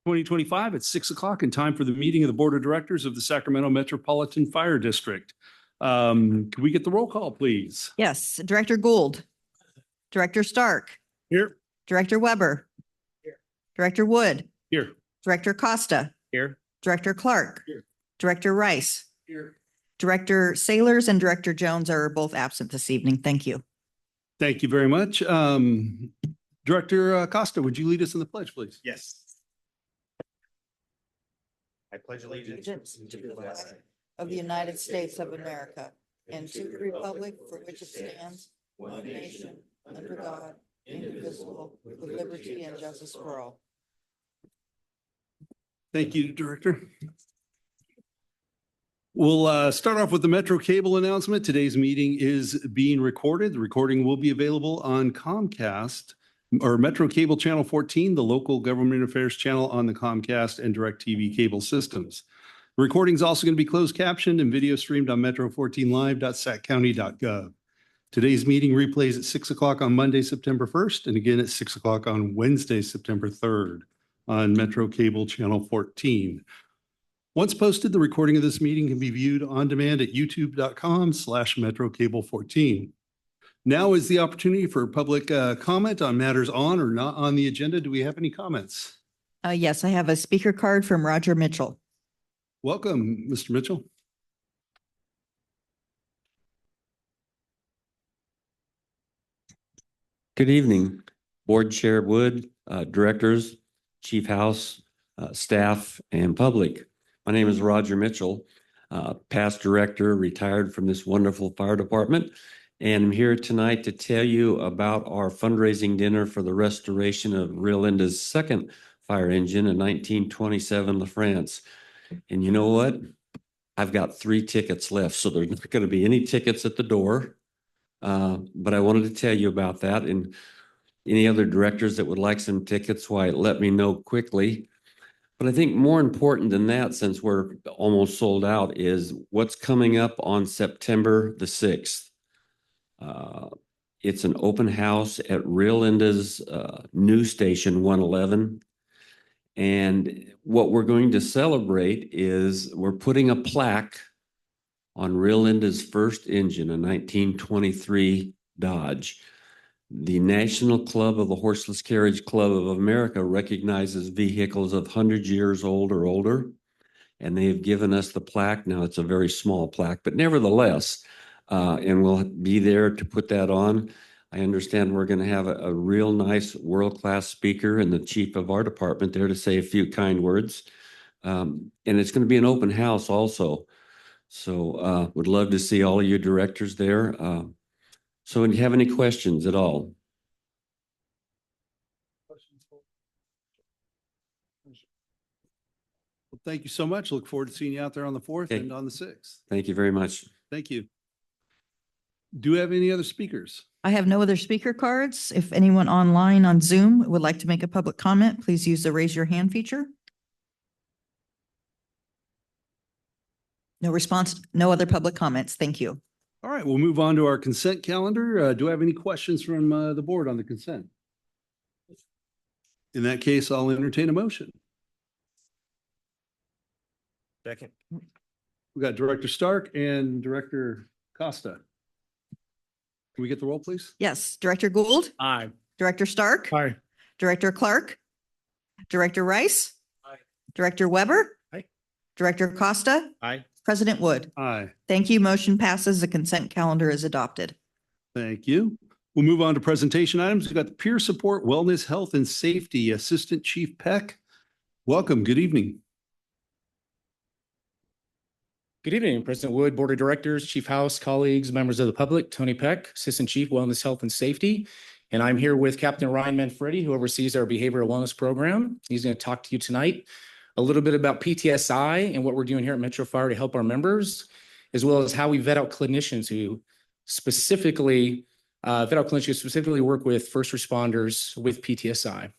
2025 at 6 o'clock in time for the meeting of the Board of Directors of the Sacramento Metropolitan Fire District. Can we get the roll call, please? Yes, Director Gould. Director Stark. Here. Director Weber. Here. Director Wood. Here. Director Costa. Here. Director Clark. Here. Director Rice. Here. Director Sailors and Director Jones are both absent this evening. Thank you. Thank you very much. Director Costa, would you lead us in the pledge, please? Yes. I pledge allegiance to the flag Of the United States of America and to the republic for which it stands, one nation, under God, indivisible, with liberty and justice for all. Thank you, Director. We'll start off with the Metro Cable announcement. Today's meeting is being recorded. The recording will be available on Comcast or Metro Cable Channel 14, the local government affairs channel on the Comcast and DirecTV cable systems. The recording is also going to be closed captioned and video streamed on metro14live.saccounty.gov. Today's meeting replays at 6 o'clock on Monday, September 1st, and again at 6 o'clock on Wednesday, September 3rd on Metro Cable Channel 14. Once posted, the recording of this meeting can be viewed on demand at youtube.com/MetroCable14. Now is the opportunity for public comment on matters on or not on the agenda. Do we have any comments? Yes, I have a speaker card from Roger Mitchell. Welcome, Mr. Mitchell. Good evening, Board Chair Wood, directors, Chief House, staff, and public. My name is Roger Mitchell, past director, retired from this wonderful fire department. And I'm here tonight to tell you about our fundraising dinner for the restoration of Rio Linda's second fire engine, a 1927 LaFrance. And you know what? I've got 3 tickets left, so there's not going to be any tickets at the door. But I wanted to tell you about that, and any other directors that would like some tickets, why, let me know quickly. But I think more important than that, since we're almost sold out, is what's coming up on September the 6th. It's an open house at Rio Linda's news station 111. And what we're going to celebrate is we're putting a plaque on Rio Linda's first engine, a 1923 Dodge. The National Club of the Horseless Carriage Club of America recognizes vehicles of 100 years old or older, and they have given us the plaque. Now, it's a very small plaque, but nevertheless, and we'll be there to put that on. I understand we're going to have a real nice world-class speaker and the chief of our department there to say a few kind words. And it's going to be an open house also. So would love to see all of you directors there. So do you have any questions at all? Well, thank you so much. Look forward to seeing you out there on the 4th Okay. and on the 6th. Thank you very much. Thank you. Do we have any other speakers? I have no other speaker cards. If anyone online on Zoom would like to make a public comment, please use the raise your hand feature. No response, no other public comments. Thank you. All right, we'll move on to our consent calendar. Do I have any questions from the board on the consent? In that case, I'll entertain a motion. Second. We got Director Stark and Director Costa. Can we get the roll, please? Yes, Director Gould. Aye. Director Stark. Aye. Director Clark. Director Rice. Aye. Director Weber. Aye. Director Costa. Aye. President Wood. Aye. Thank you. Motion passes. The consent calendar is adopted. Thank you. We'll move on to presentation items. We've got the Peer Support, Wellness, Health, and Safety Assistant Chief Peck. Welcome. Good evening. Good evening, President Wood, Board of Directors, Chief House, colleagues, members of the public. Tony Peck, Assistant Chief, Wellness, Health, and Safety. And I'm here with Captain Ryan Manfredi, who oversees our behavioral wellness program. He's going to talk to you tonight a little bit about PTSI and what we're doing here at Metro Fire to help our members, as well as how we vet out clinicians who specifically work with first responders with PTSI.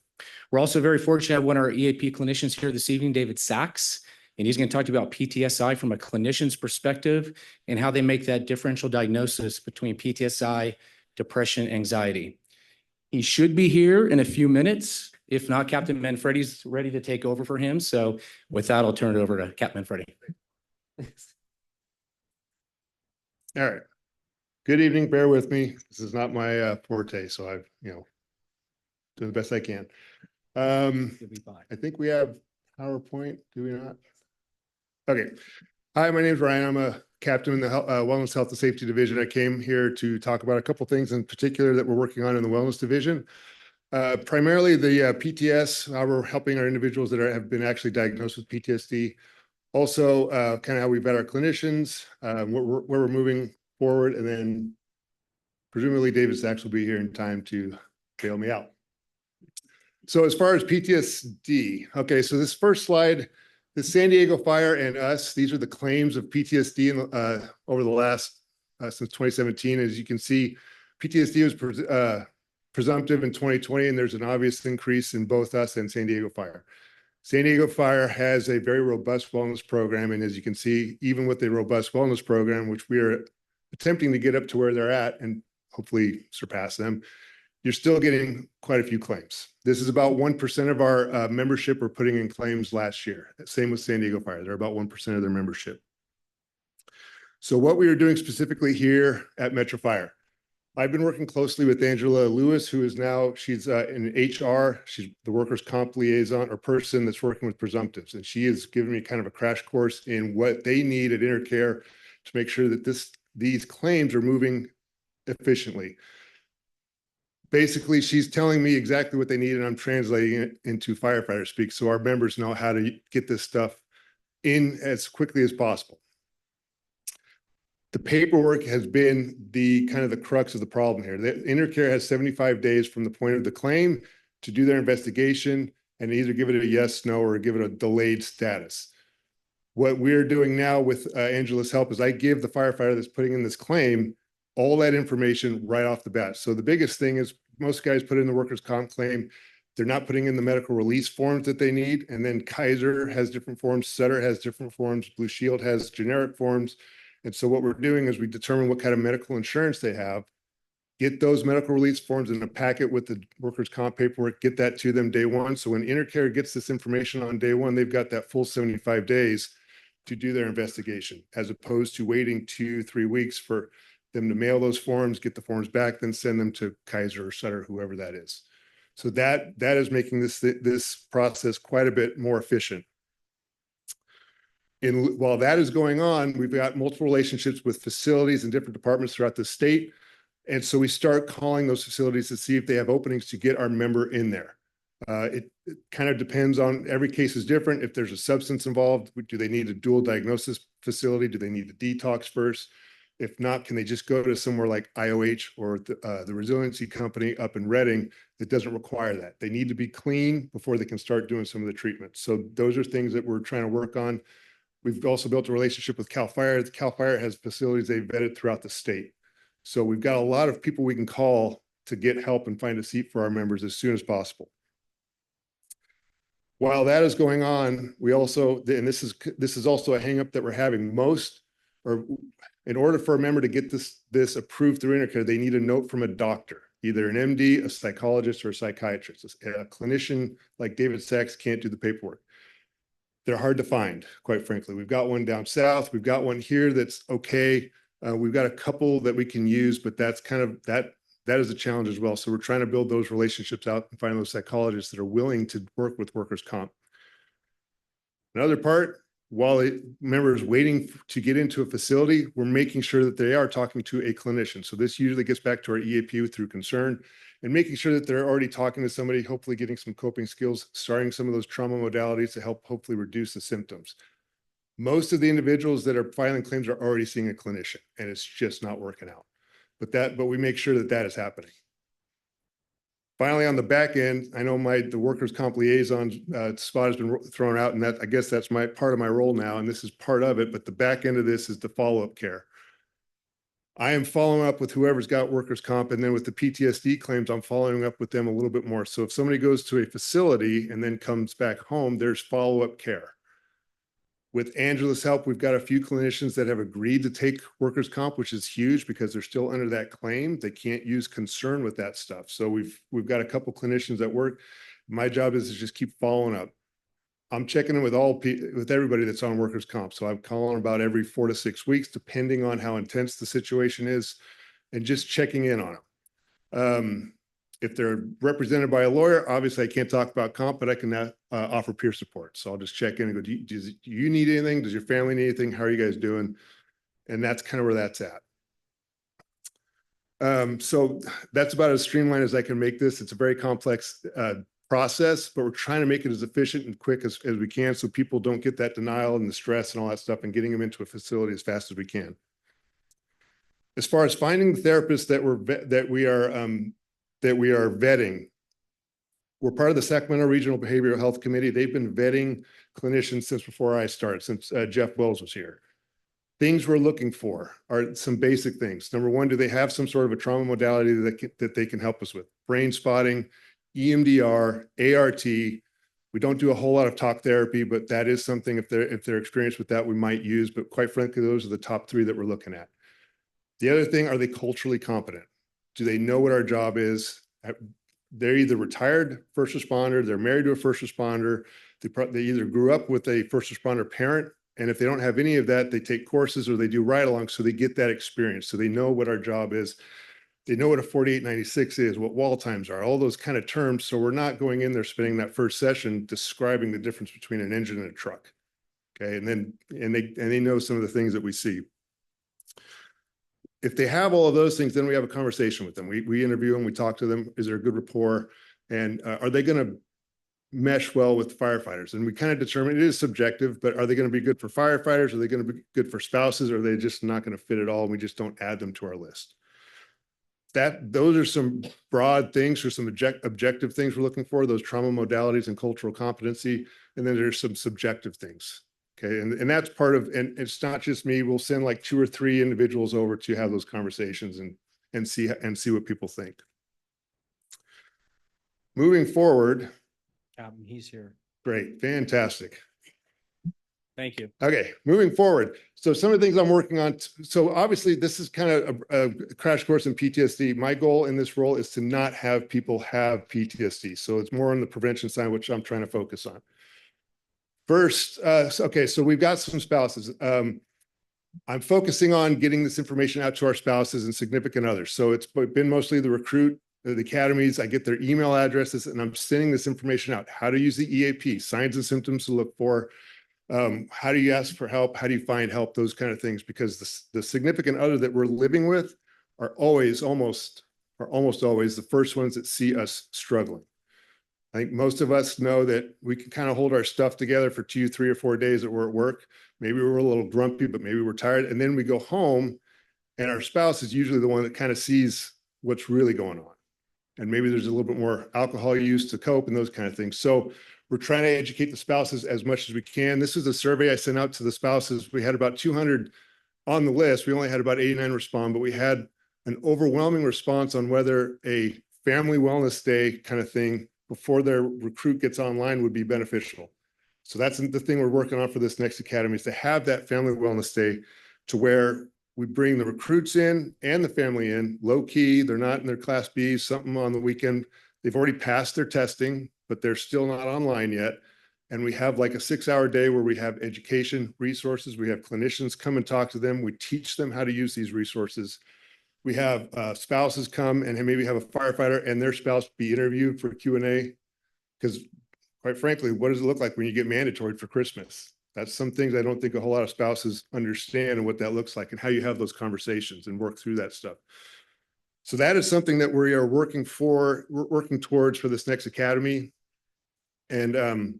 We're also very fortunate to have one of our EAP clinicians here this evening, David Sachs, and he's going to talk to you about PTSI from a clinician's perspective and how they make that differential diagnosis between PTSI, depression, anxiety. He should be here in a few minutes. If not, Captain Manfredi's ready to take over for him. So with that, I'll turn it over to Captain Manfredi. All right. Good evening. Bear with me. This is not my forte, so I've, doing the best I can. I think we have PowerPoint, do we not? Okay. Hi, my name is Ryan. I'm a captain in the Wellness, Health, and Safety Division. I came here to talk about a couple things in particular that we're working on in the Wellness Division. Primarily the PTS, how we're helping our individuals that have been actually diagnosed with PTSD. Also, kind of how we vet our clinicians, where we're moving forward, and then presumably David Sachs will be here in time to bail me out. So as far as PTSD, okay, so this first slide, the San Diego fire and us, these are the claims of PTSD over the last, since 2017. As you can see, PTSD was presumptive in 2020, and there's an obvious increase in both us and San Diego fire. San Diego Fire has a very robust wellness program, and as you can see, even with a robust wellness program, which we are attempting to get up to where they're at and hopefully surpass them, you're still getting quite a few claims. This is about 1% of our membership are putting in claims last year. Same with San Diego Fire. They're about 1% of their membership. So what we are doing specifically here at Metro Fire, I've been working closely with Angela Lewis, who is now, she's in HR. She's the workers' comp liaison or person that's working with presumptives. And she has given me kind of a crash course in what they need at Intercare to make sure that these claims are moving efficiently. Basically, she's telling me exactly what they need, and I'm translating it into firefighter speak so our members know how to get this stuff in as quickly as possible. The paperwork has been the kind of the crux of the problem here. The Intercare has 75 days from the point of the claim to do their investigation and either give it a yes, no, or give it a delayed status. What we're doing now with Angela's help is I give the firefighter that's putting in this claim all that information right off the bat. So the biggest thing is most guys put in the workers' comp claim. They're not putting in the medical release forms that they need. And then Kaiser has different forms. Sutter has different forms. Blue Shield has generic forms. And so what we're doing is we determine what kind of medical insurance they have, get those medical release forms in a packet with the workers' comp paperwork, get that to them day one. So when Intercare gets this information on day one, they've got that full 75 days to do their investigation, as opposed to waiting 2-3 weeks for them to mail those forms, get the forms back, then send them to Kaiser or Sutter, whoever that is. So that is making this process quite a bit more efficient. And while that is going on, we've got multiple relationships with facilities and different departments throughout the state. And so we start calling those facilities to see if they have openings to get our member in there. It kind of depends on, every case is different. If there's a substance involved, do they need a dual diagnosis facility? Do they need the detox first? If not, can they just go to somewhere like IOH or the Resiliency Company up in Redding that doesn't require that? They need to be clean before they can start doing some of the treatments. So those are things that we're trying to work on. We've also built a relationship with CAL FIRE. CAL FIRE has facilities they've vetted throughout the state. So we've got a lot of people we can call to get help and find a seat for our members as soon as possible. While that is going on, we also, and this is also a hang up that we're having, in order for a member to get this approved through Intercare, they need a note from a doctor, either an MD, a psychologist, or a psychiatrist. A clinician like David Sachs can't do the paperwork. They're hard to find, quite frankly. We've got one down south. We've got one here that's okay. We've got a couple that we can use, but that's kind of, that is a challenge as well. So we're trying to build those relationships out and find those psychologists that are willing to work with workers' comp. Another part, while a member is waiting to get into a facility, we're making sure that they are talking to a clinician. So this usually gets back to our EAP through concern and making sure that they're already talking to somebody, hopefully getting some coping skills, starting some of those trauma modalities to help hopefully reduce the symptoms. Most of the individuals that are filing claims are already seeing a clinician, and it's just not working out. But we make sure that that is happening. Finally, on the back end, I know the workers' comp liaison spot has been thrown out, and I guess that's part of my role now, and this is part of it, but the back end of this is the follow-up care. I am following up with whoever's got workers' comp, and then with the PTSD claims, I'm following up with them a little bit more. So if somebody goes to a facility and then comes back home, there's follow-up care. With Angela's help, we've got a few clinicians that have agreed to take workers' comp, which is huge because they're still under that claim. They can't use concern with that stuff. So we've got a couple clinicians that work. My job is to just keep following up. I'm checking in with with everybody that's on workers' comp. So I'm calling about every 4 to 6 weeks, depending on how intense the situation is, and just checking in on them. If they're represented by a lawyer, obviously I can't talk about comp, but I can offer peer support. So I'll just check in and go, do you need anything? Does your family need anything? How are you guys doing? And that's kind of where that's at. So that's about as streamlined as I can make this. It's a very complex process, but we're trying to make it as efficient and quick as we can so people don't get that denial and the stress and all that stuff, and getting them into a facility as fast as we can. As far as finding the therapists that we are vetting, we're part of the Sacramento Regional Behavioral Health Committee. They've been vetting clinicians since before I started, since Jeff Wells was here. Things we're looking for are some basic things. Number one, do they have some sort of a trauma modality that they can help us with? Brain spotting, EMDR, ART. We don't do a whole lot of talk therapy, but that is something, if they're experienced with that, we might use. But quite frankly, those are the top 3 that we're looking at. The other thing, are they culturally competent? Do they know what our job is? They're either retired first responder, they're married to a first responder, they either grew up with a first responder parent, and if they don't have any of that, they take courses or they do ride-alongs, so they get that experience. So they know what our job is. They know what a 4896 is, what wall times are, all those kind of terms. So we're not going in there spending that first session describing the difference between an engine and a truck. Okay, and they know some of the things that we see. If they have all of those things, then we have a conversation with them. We interview them, we talk to them. Is there a good rapport? And are they going to mesh well with firefighters? And we kind of determine, it is subjective, but are they going to be good for firefighters? Are they going to be good for spouses? Or are they just not going to fit at all? And we just don't add them to our list. Those are some broad things, or some objective things we're looking for, those trauma modalities and cultural competency. And then there's some subjective things. Okay. And that's part of, and it's not just me. We'll send like 2 or 3 individuals over to have those conversations and see what people think. Moving forward. He's here. Great. Fantastic. Thank you. Okay, moving forward. So some of the things I'm working on. So obviously this is kind of a crash course in PTSD. My goal in this role is to not have people have PTSD. So it's more on the prevention side, which I'm trying to focus on. First, okay, so we've got some spouses. I'm focusing on getting this information out to our spouses and significant others. So it's been mostly the recruit, the academies. I get their email addresses and I'm sending this information out. How to use the EAP, signs and symptoms to look for. How do you ask for help? How do you find help? Those kind of things, because the significant other that we're living with are almost always the first ones that see us struggling. I think most of us know that we can kind of hold our stuff together for 2, 3, or 4 days that we're at work. Maybe we're a little grumpy, but maybe we're tired. And then we go home and our spouse is usually the one that kind of sees what's really going on. And maybe there's a little bit more alcohol use to cope and those kind of things. So we're trying to educate the spouses as much as we can. This is a survey I sent out to the spouses. We had about 200 on the list. We only had about 89 respond, but we had an overwhelming response on whether a family wellness day kind of thing before their recruit gets online would be beneficial. So that's the thing we're working on for this next academy, is to have that family wellness day to where we bring the recruits in and the family in low key. They're not in their class B, something on the weekend. They've already passed their testing, but they're still not online yet. And we have like a 6-hour day where we have education resources. We have clinicians come and talk to them. We teach them how to use these resources. We have spouses come and maybe have a firefighter and their spouse be interviewed for Q&A. Because quite frankly, what does it look like when you get mandatory for Christmas? That's some things I don't think a whole lot of spouses understand, and what that looks like and how you have those conversations and work through that stuff. So that is something that we are working towards for this next academy, and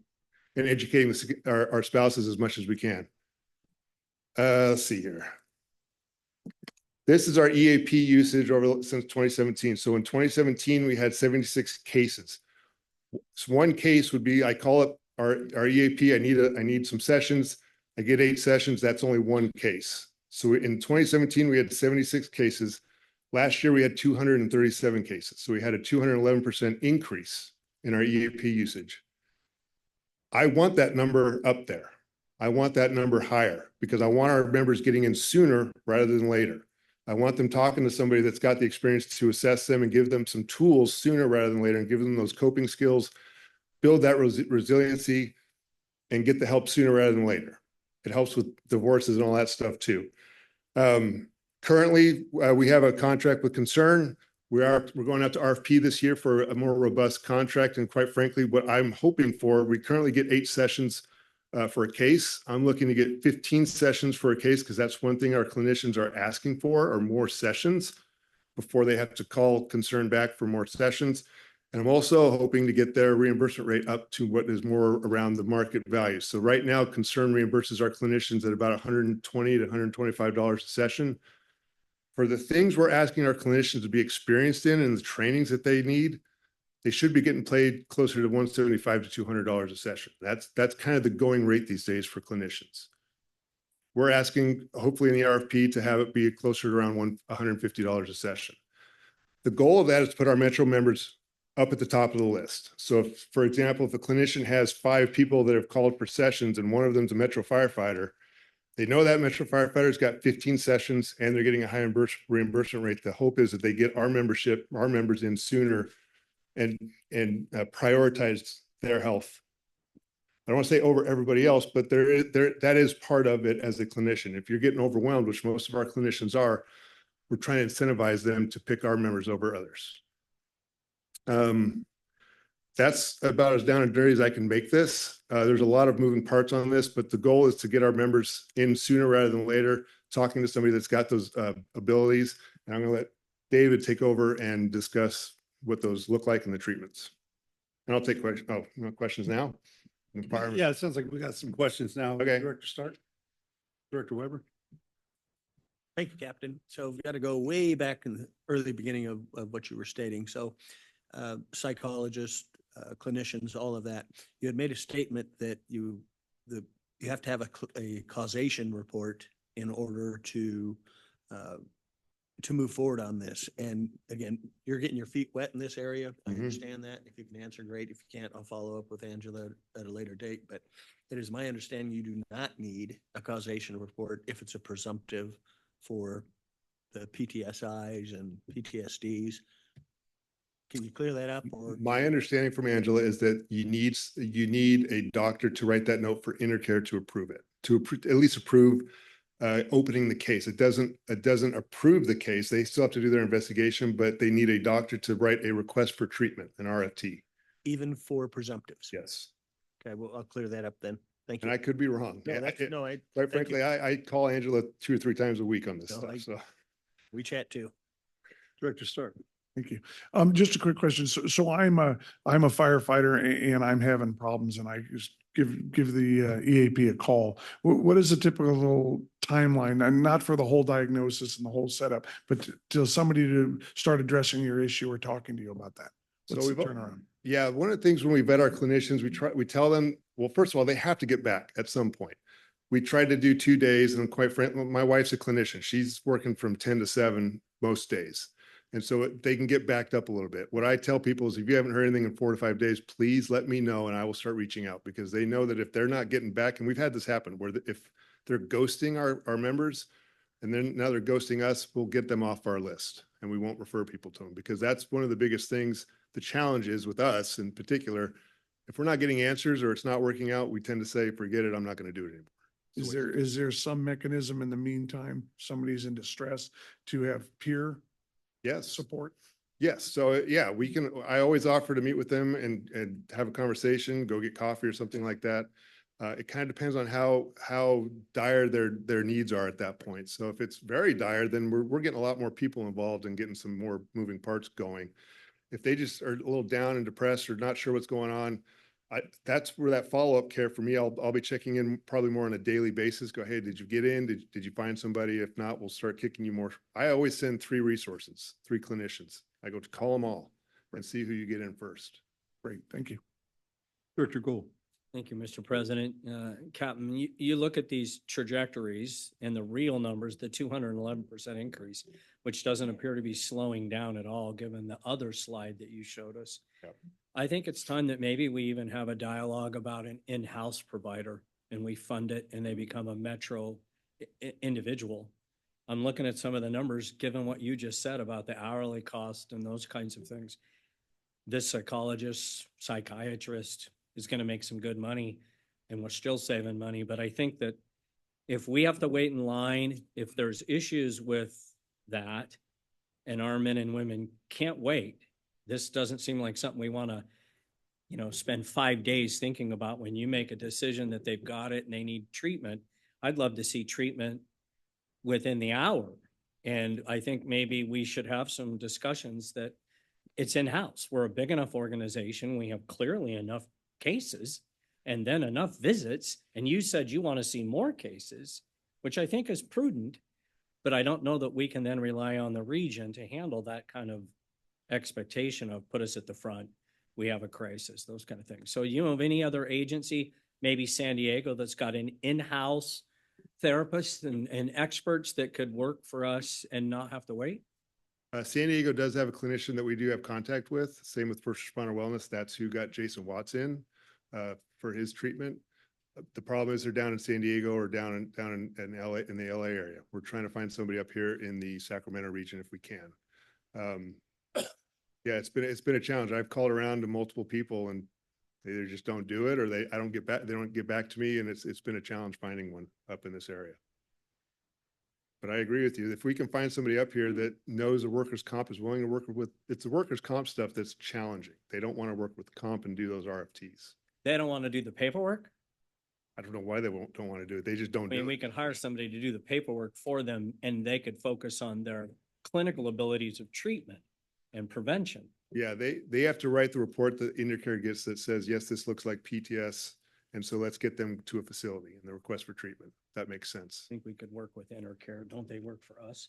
educating our spouses as much as we can. Let's see here. This is our EAP usage since 2017. So in 2017, we had 76 cases. So one case would be, I call it our EAP. I need some sessions. I get 8 sessions. That's only one case. So in 2017, we had 76 cases. Last year, we had 237 cases. So we had a 211% increase in our EAP usage. I want that number up there. I want that number higher, because I want our members getting in sooner rather than later. I want them talking to somebody that's got the experience to assess them and give them some tools sooner rather than later, and give them those coping skills. build that resiliency and get the help sooner rather than later. It helps with divorces and all that stuff too. Currently, we have a contract with Concern. We're going out to RFP this year for a more robust contract. And quite frankly, what I'm hoping for, we currently get 8 sessions for a case. I'm looking to get 15 sessions for a case because that's one thing our clinicians are asking for, are more sessions before they have to call Concern back for more sessions. And I'm also hoping to get their reimbursement rate up to what is more around the market value. So right now, Concern reimburses our clinicians at about $120 to $125 a session. For the things we're asking our clinicians to be experienced in and the trainings that they need, they should be getting paid closer to $175 to $200 a session. That's kind of the going rate these days for clinicians. We're asking, hopefully in the RFP, to have it be closer to around $150 a session. The goal of that is to put our Metro members up at the top of the list. So if, for example, if a clinician has 5 people that have called for sessions and one of them's a Metro firefighter, they know that Metro firefighter's got 15 sessions and they're getting a high reimbursement rate. The hope is that they get our membership, our members in sooner and prioritize their health. I don't want to say over everybody else, but that is part of it as a clinician. If you're getting overwhelmed, which most of our clinicians are, we're trying to incentivize them to pick our members over others. That's about as down and dirty as I can make this. There's a lot of moving parts on this, but the goal is to get our members in sooner rather than later, talking to somebody that's got those abilities. And I'm going to let David take over and discuss what those look like in the treatments. And I'll take questions. Oh, no questions now? Yeah, it sounds like we got some questions now. Okay. Director Stark? Director Weber? Thank you, Captain. So we've got to go way back in the early beginning of what you were stating. So psychologists, clinicians, all of that. You had made a statement that you have to have a causation report in order to move forward on this. And again, you're getting your feet wet in this area. I understand that. If you can answer, great. If you can't, I'll follow up with Angela at a later date. But it is my understanding you do not need a causation report if it's a presumptive for the PTSIs and PTSDs. Can you clear that up? Or My understanding from Angela is that you need a doctor to write that note for Intercare to approve it, to at least approve opening the case. It doesn't approve the case. They still have to do their investigation, but they need a doctor to write a request for treatment, an RFT. even for presumptives? Yes. Okay, well, I'll clear that up then. Thank you. And I could be wrong. No, that's, no, Quite thank frankly, you. I call Angela 2 or 3 times a week on this No, stuff. So We chat too. Director Stark? Thank you. Just a quick question. So I'm a firefighter and I'm having problems and I just give the EAP a call. What is the typical timeline? And not for the whole diagnosis and the whole setup, but till somebody to start addressing your issue or talking to you about that. What's the turnaround? yeah, one of the things when we vet our clinicians, we tell them, well, first of all, they have to get back at some point. We tried to do 2 days, and quite frankly, my wife's a clinician. She's working from 10 to 7 most days. And so they can get backed up a little bit. What I tell people is if you haven't heard anything in 4 to 5 days, please let me know and I will start reaching out, because they know that if they're not getting back, and we've had this happen where if they're ghosting our members and then now they're ghosting us, we'll get them off our list and we won't refer people to them, because that's one of the biggest things. The challenge is with us in particular, if we're not getting answers or it's not working out, we tend to say, forget it, I'm not going to do it anymore. Is there some mechanism in the meantime, somebody's in distress, to have peer Yes. support? Yes. So yeah, I always offer to meet with them and have a conversation, go get coffee or something like that. It kind of depends on how dire their needs are at that point. So if it's very dire, then we're getting a lot more people involved and getting some more moving parts going. If they just are a little down and depressed or not sure what's going on, that's where that follow-up care for me, I'll be checking in probably more on a daily basis. Go, hey, did you get in? Did you find somebody? If not, we'll start kicking you more. I always send 3 resources, 3 clinicians. I go to call them all and see who you get in first. Great, thank you. Director Gould? Thank you, Mr. President. Captain, you look at these trajectories and the real numbers, the 211% increase, which doesn't appear to be slowing down at all, given the other slide that you showed us. Yep. I think it's time that maybe we even have a dialogue about an in-house provider and we fund it and they become a Metro individual. I'm looking at some of the numbers, given what you just said about the hourly cost and those kinds of things. this psychologist, psychiatrist is going to make some good money and we're still saving money. But I think that if we have to wait in line, if there's issues with that and our men and women can't wait, this doesn't seem like something we want to, spend 5 days thinking about when you make a decision that they've got it and they need treatment. I'd love to see treatment within the hour. And I think maybe we should have some discussions that it's in-house. We're a big enough organization. We have clearly enough cases and then enough visits. And you said you want to see more cases, which I think is prudent, but I don't know that we can then rely on the region to handle that kind of expectation of put us at the front. We have a crisis, those kind of things. So you know of any other agency, maybe San Diego, that's got an in-house therapist and experts that could work for us and not have to wait? San Diego does have a clinician that we do have contact with. Same with First Responder Wellness. That's who got Jason Watts in for his treatment. The problem is they're down in San Diego or down in LA, in the LA area. We're trying to find somebody up here in the Sacramento region if we can. Yeah, it's been a challenge. I've called around to multiple people and they either just don't do it or they don't get back to me, and it's been a challenge finding one up in this area. But I agree with you. If we can find somebody up here that knows the workers' comp, is willing to work with, it's the workers' comp stuff that's challenging. They don't want to work with comp and do those RFTs. They don't want to do the paperwork? I don't know why they don't want to do it. They just don't I mean, do we it. can hire somebody to do the paperwork for them and they could focus on their clinical abilities of treatment and prevention. Yeah, they have to write the report that InterCare gets that says, yes, this looks like PTS. And so let's get them to a facility and the request for treatment. That makes sense. I think we could work with InterCare. Don't they work for us?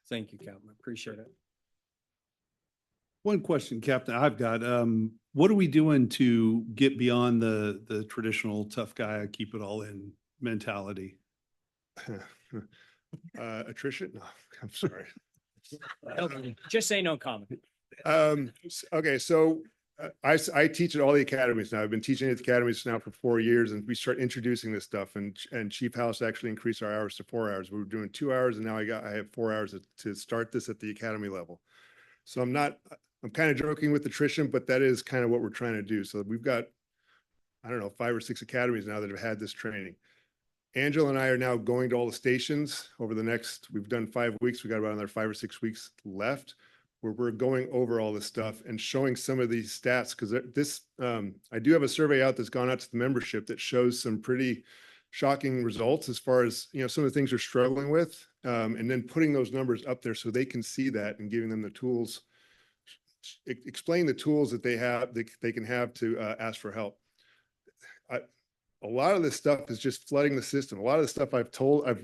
Thank you, Captain. I appreciate it. One question, Captain, I've got, what are we doing to get beyond the traditional tough guy, keep it all in mentality? Attrition? No, I'm sorry. Just say no comment. Okay, so I teach at all the academies now. I've been teaching at the academies now for 4 years, and we start introducing this stuff. And Chief House actually increased our hours to 4 hours. We were doing 2 hours, and now I have 4 hours to start this at the academy level. So I'm kind of joking with attrition, but that is kind of what we're trying to do. So we've got, I don't know, 5 or 6 academies now that have had this training. Angela and I are now going to all the stations over the next, we've done 5 weeks. We got about another 5 or 6 weeks left where we're going over all this stuff and showing some of these stats. Cause this, I do have a survey out that's gone out to the membership that shows some pretty shocking results as far as, some of the things they're struggling with. And then putting those numbers up there so they can see that and giving them the tools, explain the tools that they can have to ask for help. A lot of this stuff is just flooding the system. A lot of the stuff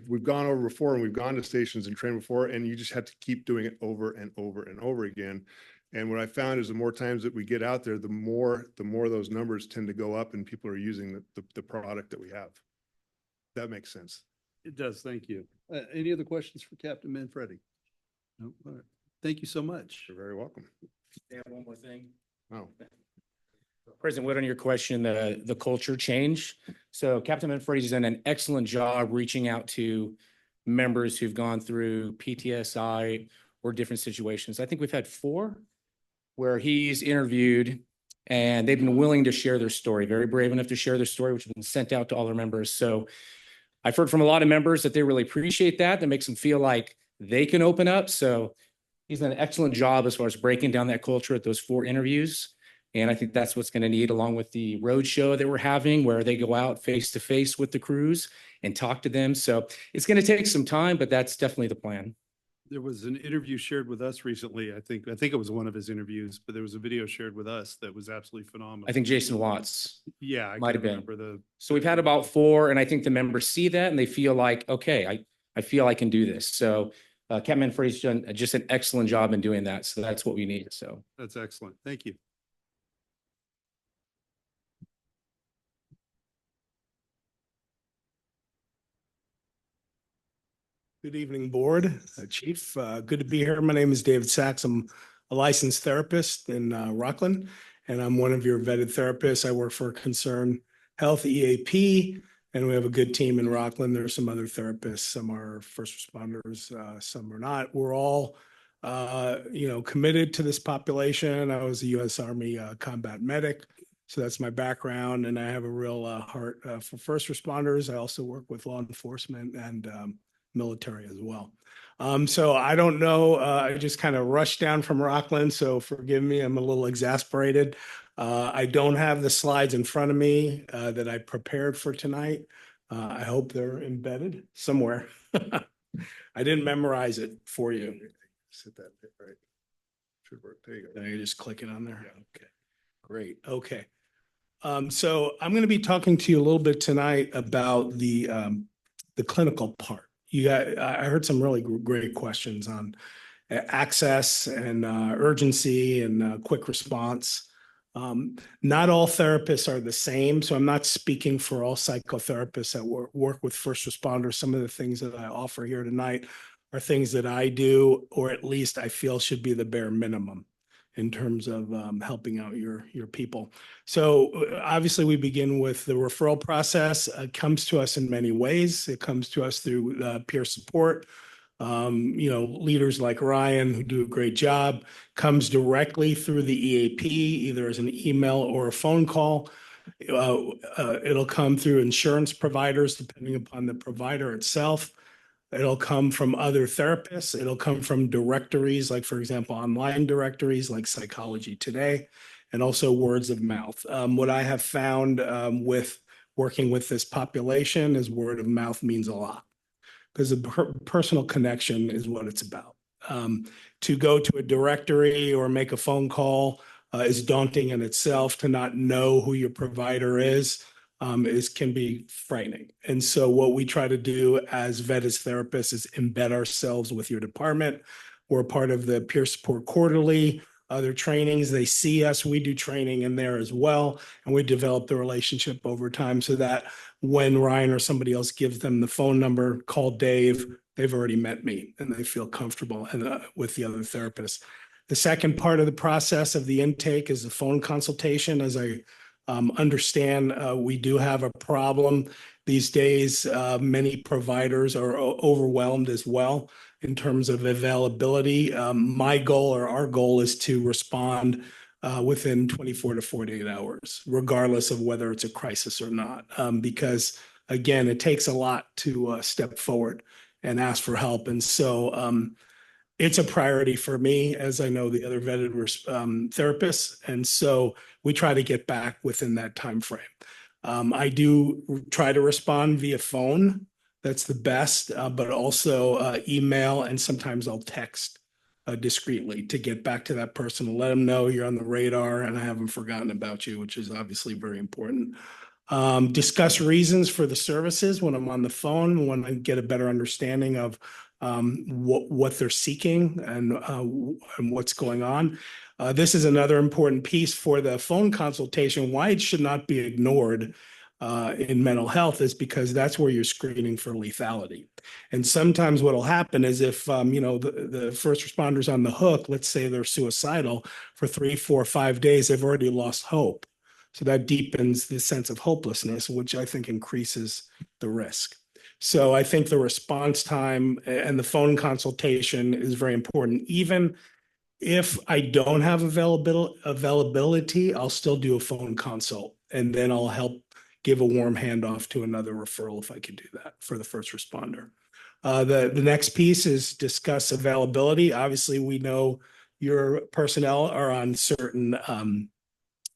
we've gone over before, and we've gone to stations and trained before, and you just have to keep doing it over and over and over again. And what I found is the more times that we get out there, the more those numbers tend to go up and people are using the product that we have. That makes sense. It does. Thank you. Any other questions for Captain Manfredi? No. All right. Thank you so much. You're very welcome. Yeah, one more thing. Oh. President Wood, on your question, the culture change. So Captain Manfredi's done an excellent job reaching out to members who've gone through PTSI or different situations. I think we've had 4 where he's interviewed and they've been willing to share their story, very brave enough to share their story, which has been sent out to all their members. So I've heard from a lot of members that they really appreciate that. That makes them feel like they can open up. So he's done an excellent job as far as breaking down that culture at those 4 interviews. And I think that's what's going to need, along with the road show that we're having, where they go out face to face with the crews and talk to them. So it's going to take some time, but that's definitely the plan. There was an interview shared with us recently. I think it was one of his interviews, but there was a video shared with us that was absolutely phenomenal. I think Jason Watts. Yeah, I might can't have been. remember So we've had about 4, and I think the members see that and they feel like, okay, I feel I can do this. So Captain Manfredi's done just an excellent job in doing that. So that's what we need. So That's excellent. Thank you. Good evening, Board, Chief. Good to be here. My name is David Sachs. I'm a licensed therapist in Rockland, and I'm one of your vetted therapists. I work for Concern Health EAP, and we have a good team in Rockland. There are some other therapists. Some are first responders, some are not. We're all committed to this population. I was a U.S. Army combat medic. So that's my background, and I have a real heart for first responders. I also work with law enforcement and military as well. So I don't know, I just kind of rushed down from Rockland, so forgive me, I'm a little exasperated. I don't have the slides in front of me that I prepared for tonight. I hope they're embedded somewhere. I didn't memorize it for you. Sit that bit right. Should work. There you go. Now you just click it on there? Okay, great, okay. So I'm going to be talking to you a little bit tonight about the clinical part. I heard some really great questions on access and urgency and quick response. Not all therapists are the same, so I'm not speaking for all psychotherapists that work with first responders. Some of the things that I offer here tonight are things that I do, or at least I feel should be the bare minimum in terms of helping out your people. So obviously we begin with the referral process. It comes to us in many ways. It comes to us through peer support. Leaders like Ryan, who do a great job, comes directly through the EAP, either as an email or a phone call. It'll come through insurance providers, depending upon the provider itself. It'll come from other therapists. It'll come from directories, like, for example, online directories like Psychology Today, and also words of mouth. What I have found with working with this population is word of mouth means a lot, because the personal connection is what it's about. To go to a directory or make a phone call is daunting in itself. To not know who your provider is can be frightening. And so what we try to do as vetted therapists is embed ourselves with your department. We're part of the Peer Support Quarterly, other trainings. They see us, we do training in there as well. And we develop the relationship over time so that when Ryan or somebody else gives them the phone number, call Dave, they've already met me and they feel comfortable with the other therapists. The second part of the process of the intake is the phone consultation. As I understand, we do have a problem these days. Many providers are overwhelmed as well in terms of availability. My goal, or our goal, is to respond within 24 to 48 hours, regardless of whether it's a crisis or not. Because again, it takes a lot to step forward and ask for help. And so it's a priority for me, as I know the other vetted therapists. And so we try to get back within that time frame. I do try to respond via phone. That's the best, but also email, and sometimes I'll text discreetly to get back to that person and let them know you're on the radar and I haven't forgotten about you, which is obviously very important. Discuss reasons for the services when I'm on the phone, when I get a better understanding of what they're seeking and what's going on. This is another important piece for the phone consultation. Why it should not be ignored in mental health is because that's where you're screening for lethality. And sometimes what will happen is if, the first responders on the hook, let's say they're suicidal for 3, 4, 5 days, they've already lost hope. So that deepens the sense of hopelessness, which I think increases the risk. So I think the response time and the phone consultation is very important. Even if I don't have availability, I'll still do a phone consult, and then I'll help give a warm handoff to another referral if I could do that for the first responder. The next piece is discuss availability. Obviously, we know your personnel are on certain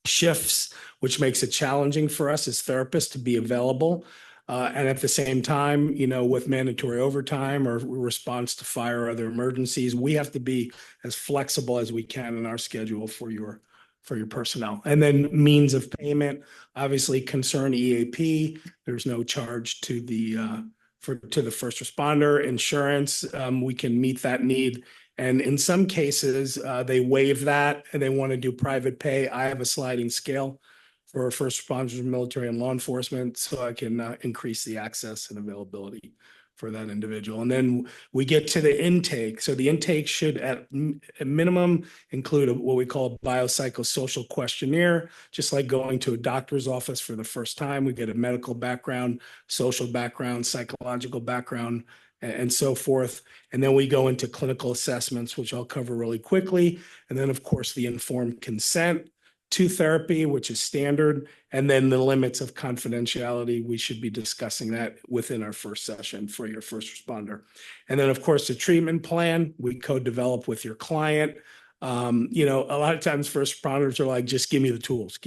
shifts, which makes it challenging for us as therapists to be available. And at the same time, with mandatory overtime or response to fire or other emergencies, we have to be as flexible as we can in our schedule for your personnel. And then means of payment, obviously concern EAP. There's no charge to the first responder. Insurance, we can meet that need. And in some cases, they waive that and they want to do private pay. I have a sliding scale for first responders, military, and law enforcement, so I can increase the access and availability for that individual. And then we get to the intake. So the intake should at a minimum include what we call a biopsychosocial questionnaire, just like going to a doctor's office for the first time. We get a medical background, social background, psychological background, and so forth. And then we go into clinical assessments, which I'll cover really quickly. And then, of course, the informed consent to therapy, which is standard, and then the limits of confidentiality. We should be discussing that within our first session for your first responder. And then, of course, the treatment plan we co-develop with your client. You know, a lot of times first responders are like, just give me the tools,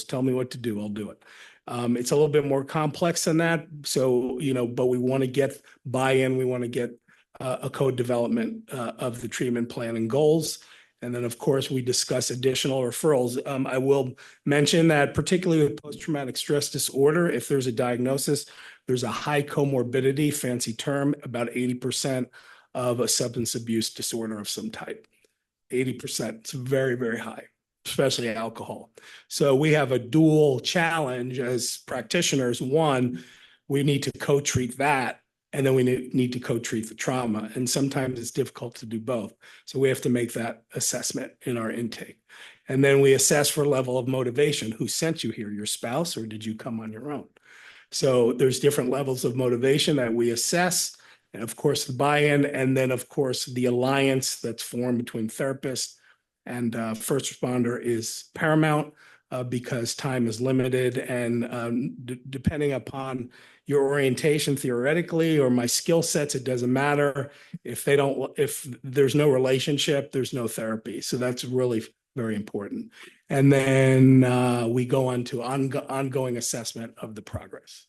tell me what to do, I'll do it. It's a little bit more complex than that. So, you know, but we want to get buy-in, we want to get a co-development of the treatment plan and goals. And then, of course, we discuss additional referrals. I will mention that particularly with post-traumatic stress disorder, if there's a diagnosis, there's a high comorbidity, fancy term, about 80% of a substance abuse disorder of some type. 80%, it's very, very high, especially alcohol. So we have a dual challenge as practitioners. One, we need to co-treat that, and then we need to co-treat the trauma. And sometimes it's difficult to do both. So we have to make that assessment in our intake. And then we assess for level of motivation. Who sent you here, your spouse, or did you come on your own? So there's different levels of motivation that we assess. And of course, the buy-in, and then of course, the alliance that's formed between therapist and first responder is paramount because time is limited. And depending upon your orientation theoretically or my skill sets, it doesn't matter. If there's no relationship, there's no therapy. So that's really very important. And then we go on to ongoing assessment of the progress.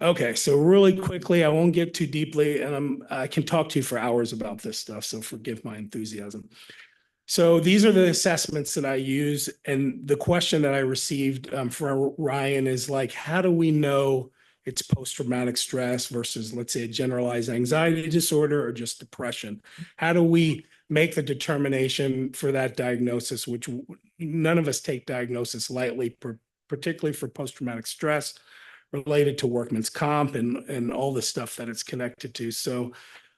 Okay, so really quickly, I won't get too deeply, and I can talk to you for hours about this stuff, so forgive my enthusiasm. So these are the assessments that I use, and the question that I received from Ryan is like, how do we know it's post-traumatic stress versus, let's say, a generalized anxiety disorder or just depression? How do we make the determination for that diagnosis, which none of us take diagnosis lightly, particularly for post-traumatic stress related to workman's comp and all the stuff that it's connected to. So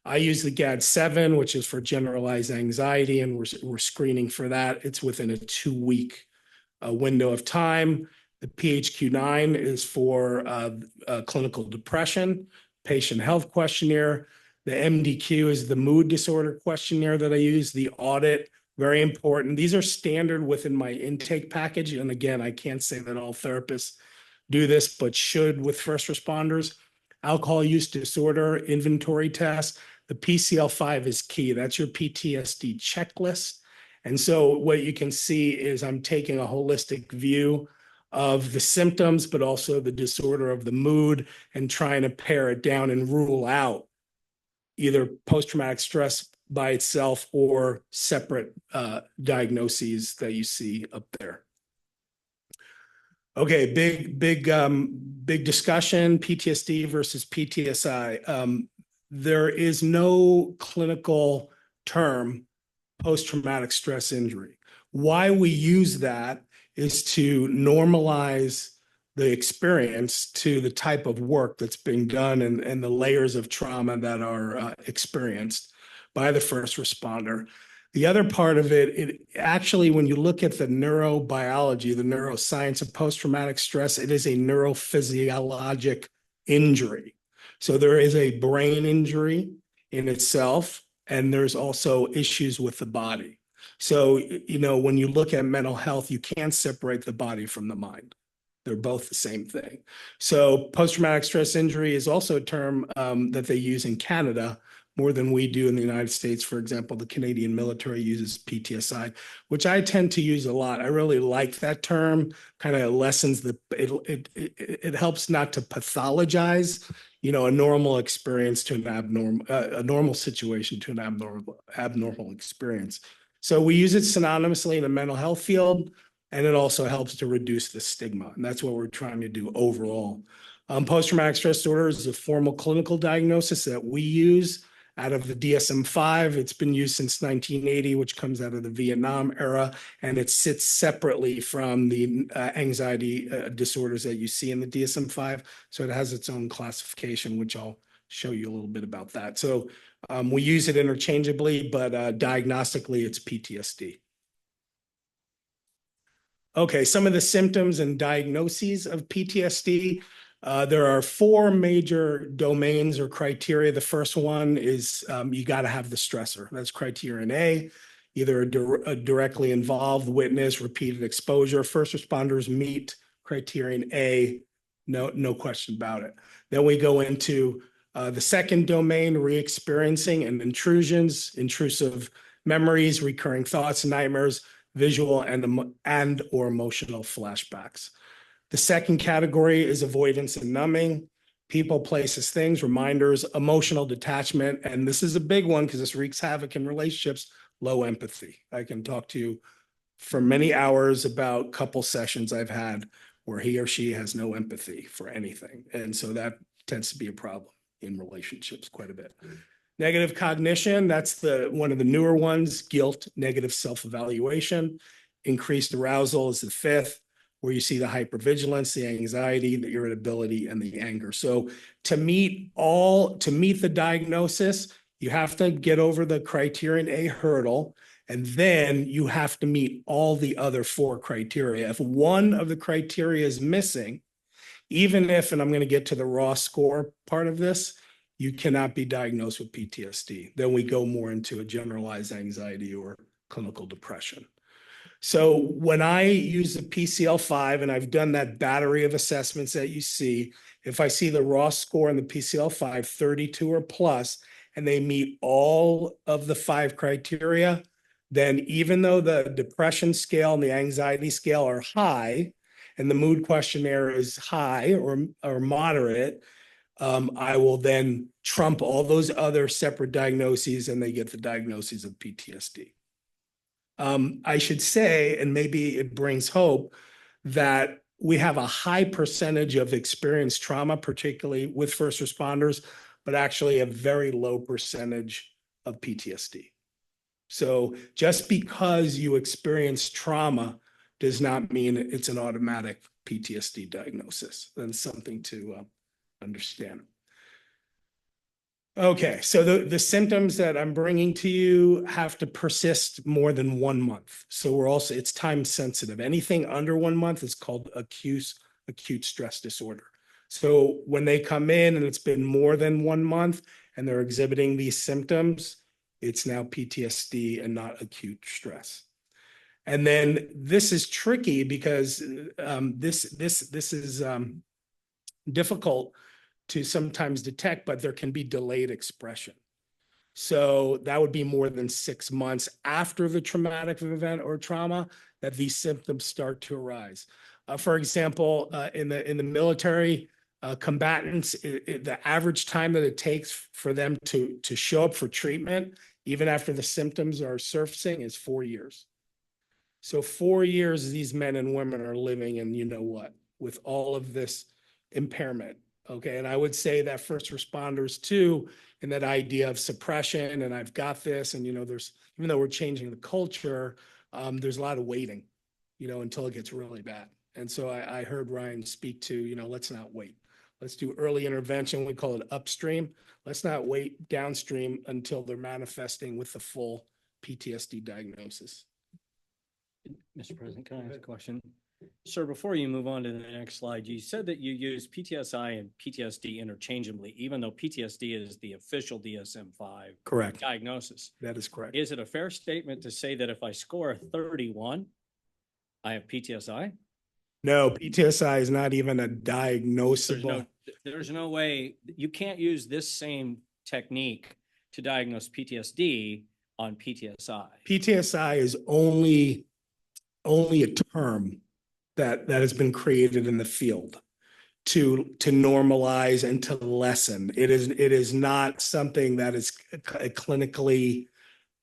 I use the GAD-7, which is for generalized anxiety, and we're screening for that. It's within a 2-week window of time. The PHQ-9 is for clinical depression, patient health questionnaire. The MDQ is the mood disorder questionnaire that I use. The audit, very important. These are standard within my intake package. And again, I can't say that all therapists do this, but should with first responders. Alcohol use disorder inventory test. The PCL5 is key. That's your PTSD checklist. And so what you can see is I'm taking a holistic view of the symptoms, but also the disorder of the mood and trying to pare it down and rule out either post-traumatic stress by itself or separate diagnoses that you see up there. Okay, big discussion, PTSD versus PTSI. There is no clinical term post-traumatic stress injury. Why we use that is to normalize the experience to the type of work that's being done and the layers of trauma that are experienced by the first responder. The other part of it actually, when you look at the neurobiology, the neuroscience of post-traumatic stress, it is a neurophysiologic injury. So there is a brain injury in itself, and there's also issues with the body. So, you know, when you look at mental health, you can't separate the body from the mind. They're both the same thing. So post-traumatic stress injury is also a term that they use in Canada more than we do in the United States. For example, the Canadian military uses PTSI, which I tend to use a lot. I really like that term, kind of lessens it helps not to pathologize, you know, a normal experience to an abnormal, a normal situation to an abnormal experience. So we use it synonymously in the mental health field, and it also helps to reduce the stigma. And that's what we're trying to do overall. Post-traumatic stress disorder is a formal clinical diagnosis that we use out of the DSM-5. It's been used since 1980, which comes out of the Vietnam era, and it sits separately from the anxiety disorders that you see in the DSM-5. So it has its own classification, which I'll show you a little bit about that. So we use it interchangeably, but diagnostically, it's PTSD. Okay, some of the symptoms and diagnoses of PTSD. There are four major domains or criteria. The first one is you got to have the stressor. That's criterion A, either a directly involved witness, repeated exposure. First responders meet criterion A, no question about it. Then we go into the second domain, re-experiencing and intrusions, intrusive memories, recurring thoughts, nightmares, visual and or emotional flashbacks. The second category is avoidance and numbing, people, places, things, reminders, emotional detachment. And this is a big one because this wreaks havoc in relationships, low empathy. I can talk to you for many hours about couple sessions I've had where he or she has no empathy for anything. And so that tends to be a problem in relationships quite a bit. Negative cognition, that's one of the newer ones, guilt, negative self-evaluation. Increased arousal is the fifth, where you see the hypervigilance, the anxiety, the irritability, and the anger. So to meet the diagnosis, you have to get over the criterion A hurdle, and then you have to meet all the other four criteria. If one of the criteria is missing, even if, and I'm going to get to the raw score part of this, you cannot be diagnosed with PTSD. Then we go more into a generalized anxiety or clinical depression. So when I use the PCL-5, and I've done that battery of assessments that you see, if I see the raw score in the PCL-5, 32 or plus, and they meet all of the 5 criteria, then even though the depression scale and the anxiety scale are high, and the mood questionnaire is high or moderate, I will then trump all those other separate diagnoses and they get the diagnosis of PTSD. I should say, and maybe it brings hope, that we have a high percentage of experienced trauma, particularly with first responders, but actually a very low percentage of PTSD. So just because you experience trauma does not mean it's an automatic PTSD diagnosis. That's something to understand. Okay, so the symptoms that I'm bringing to you have to persist more than 1 month. So it's time sensitive. Anything under 1 month is called acute stress disorder. So when they come in and it's been more than 1 month and they're exhibiting these symptoms, it's now PTSD and not acute stress. And then this is tricky because this is difficult to sometimes detect, but there can be delayed expression. So that would be more than 6 months after the traumatic event or trauma that these symptoms start to arise. For example, in the military, combatants, the average time that it takes for them to show up for treatment, even after the symptoms are surfacing, is 4 years. So 4 years these men and women are living in, you know what, with all of this impairment. Okay, and I would say that first responders too, in that idea of suppression, and I've got this, and there's, even though we're changing the culture, there's a lot of waiting, until it gets really bad. And so I heard Ryan speak to, let's not wait. Let's do early intervention. We call it upstream. Let's not wait downstream until they're manifesting with the full PTSD diagnosis. Mr. President, can I ask a question? Sir, before you move on to the next slide, you said that you use PTSI and PTSD interchangeably, even though PTSD is the official DSM-5 Correct. diagnosis. That is correct. Is it a fair statement to say that if I score a 31, I have PTSI? No, PTSI is not even a diagnosable. There's no way, you can't use this same technique to diagnose PTSD on PTSI. PTSI is only a term that has been created in the field to normalize and to lessen. It is not something that is clinically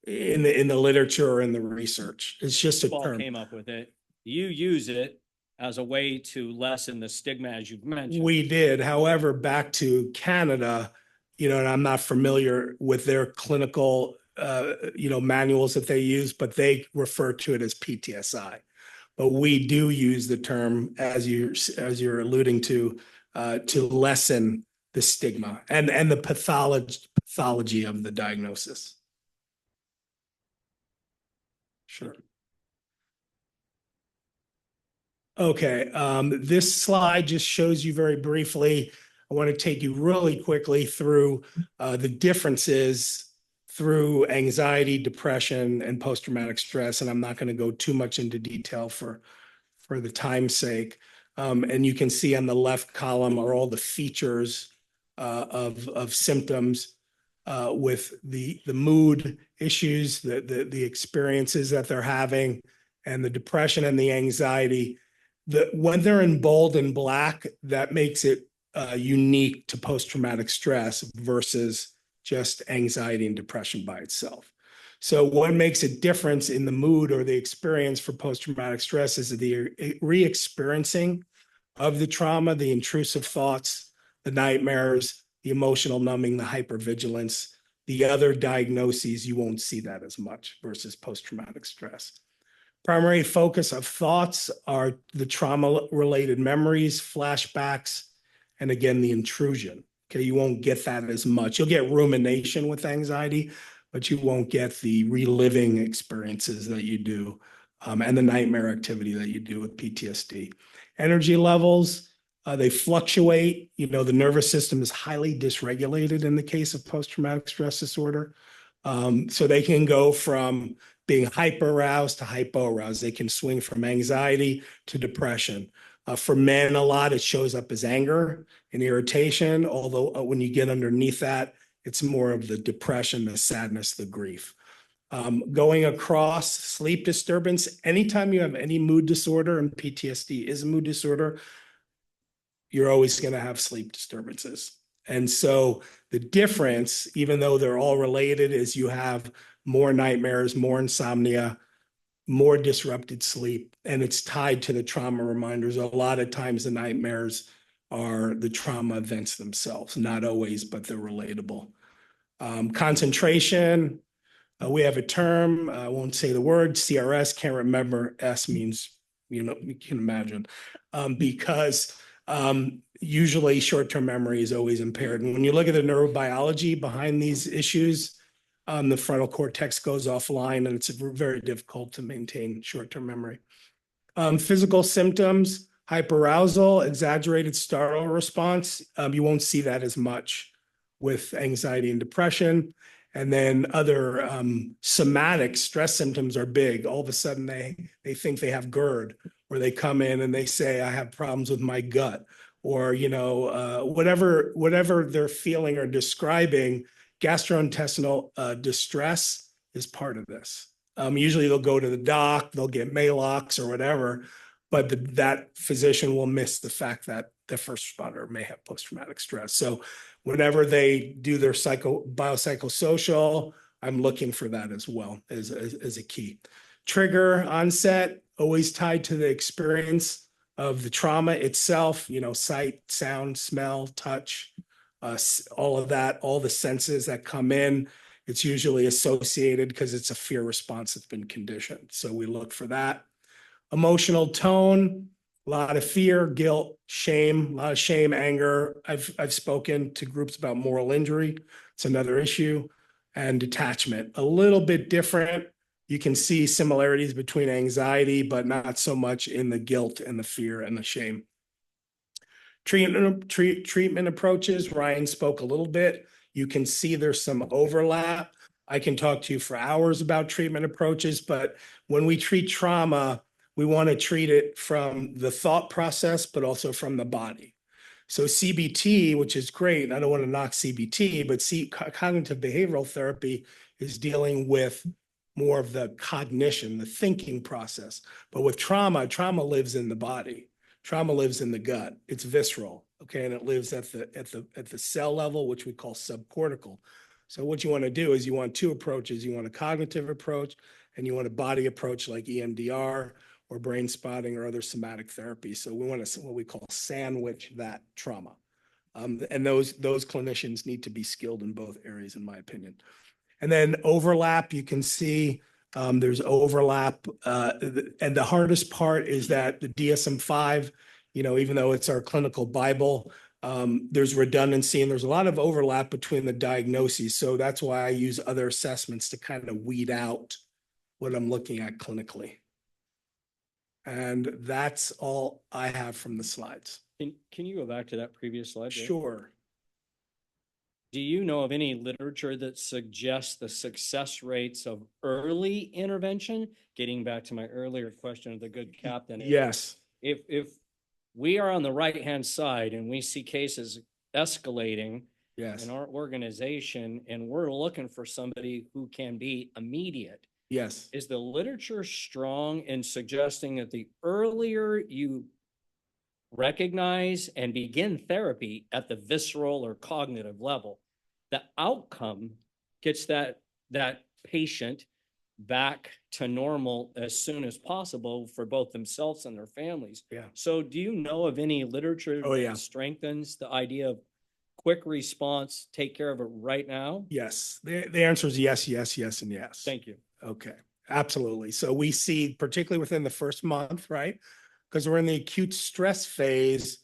in the literature or in the research. It's just a Paul term. came up with it. You use it as a way to lessen the stigma, as you've mentioned. We did. However, back to Canada, and I'm not familiar with their clinical, manuals that they use, but they refer to it as PTSI. But we do use the term, as you're alluding to lessen the stigma and the pathology of the diagnosis. Sure. Okay, this slide just shows you very briefly. I want to take you really quickly through the differences through anxiety, depression, and post-traumatic stress. And I'm not going to go too much into detail for the time's sake. And you can see on the left column are all the features of symptoms with the mood issues, the experiences that they're having, and the depression and the anxiety. When they're in bold and black, that makes it unique to post-traumatic stress versus just anxiety and depression by itself. So what makes a difference in the mood or the experience for post-traumatic stress is the re-experiencing of the trauma, the intrusive thoughts, the nightmares, the emotional numbing, the hypervigilance. The other diagnoses, you won't see that as much versus post-traumatic stress. Primary focus of thoughts are the trauma-related memories, flashbacks, and again, the intrusion. Okay, you won't get that as much. You'll get rumination with anxiety, but you won't get the reliving experiences that you do and the nightmare activity that you do with PTSD. Energy levels, they fluctuate. You know, the nervous system is highly dysregulated in the case of post-traumatic stress disorder. So they can go from being hyper-aroused to hypo-aroused. They can swing from anxiety to depression. For men, a lot, it shows up as anger and irritation, although when you get underneath that, it's more of the depression, the sadness, the grief. Going across sleep disturbance, anytime you have any mood disorder, and PTSD is a mood disorder, you're always going to have sleep disturbances. And so the difference, even though they're all related, is you have more nightmares, more insomnia, more disrupted sleep, and it's tied to the trauma reminders. A lot of times the nightmares are the trauma events themselves, not always, but they're relatable. Concentration, we have a term, I won't say the word, CRS, can't remember, S means, you know, you can imagine, because usually short-term memory is always impaired. And when you look at the neurobiology behind these issues, the frontal cortex goes offline and it's very difficult to maintain short-term memory. Physical symptoms, hyperarousal, exaggerated startle response. You won't see that as much with anxiety and depression. And then other somatic stress symptoms are big. All of a sudden they think they have GERD, or they come in and they say, I have problems with my gut, or, you know, whatever they're feeling or describing. Gastrointestinal distress is part of this. Usually they'll go to the doc, they'll get Maalox or whatever, but that physician will miss the fact that the first responder may have post-traumatic stress. So whenever they do their biopsychosocial, I'm looking for that as well as a key. Trigger onset, always tied to the experience of the trauma itself, you know, sight, sound, smell, touch, all of that, all the senses that come in, it's usually associated because it's a fear response that's been conditioned. So we look for that. Emotional tone, a lot of fear, guilt, shame, a lot of shame, anger. I've spoken to groups about moral injury. It's another issue. And detachment, a little bit different. You can see similarities between anxiety, but not so much in the guilt and the fear and the shame. Treatment approaches, Ryan spoke a little bit. You can see there's some overlap. I can talk to you for hours about treatment approaches, but when we treat trauma, we want to treat it from the thought process, but also from the body. So CBT, which is great, I don't want to knock CBT, but cognitive behavioral therapy is dealing with more of the cognition, the thinking process. But with trauma lives in the body. Trauma lives in the gut. It's visceral, okay, and it lives at the cell level, which we call subcortical. So what you want to do is you want two approaches. You want a cognitive approach, and you want a body approach like EMDR or brain spotting or other somatic therapy. So we want to what we call sandwich that trauma, and those clinicians need to be skilled in both areas, in my opinion. And then overlap, you can see. There's overlap, and the hardest part is that the DSM-5, you know, even though it's our clinical Bible, there's redundancy and there's a lot of overlap between the diagnoses. So that's why I use other assessments to kind of weed out what I'm looking at clinically. And that's all I have from the slides. Can you go back to that previous slide? Dave? Sure. Do you know of any literature that suggests the success rates of early intervention? Getting back to my earlier question of the good captain. Yes. If we are on the right-hand side and we see cases escalating Yes. in our organization and we're looking for somebody who can be immediate, Yes. is the literature strong in suggesting that the earlier you recognize and begin therapy at the visceral or cognitive level, the outcome gets that patient back to normal as soon as possible for both themselves and their families. Yeah. So do you know of any literature Oh, yeah. that strengthens the idea of quick response, take care of it right now? Yes. The answer is yes, yes, yes, and yes. Thank you. Okay, absolutely. So we see, particularly within the first month, right? Because we're in the acute stress phase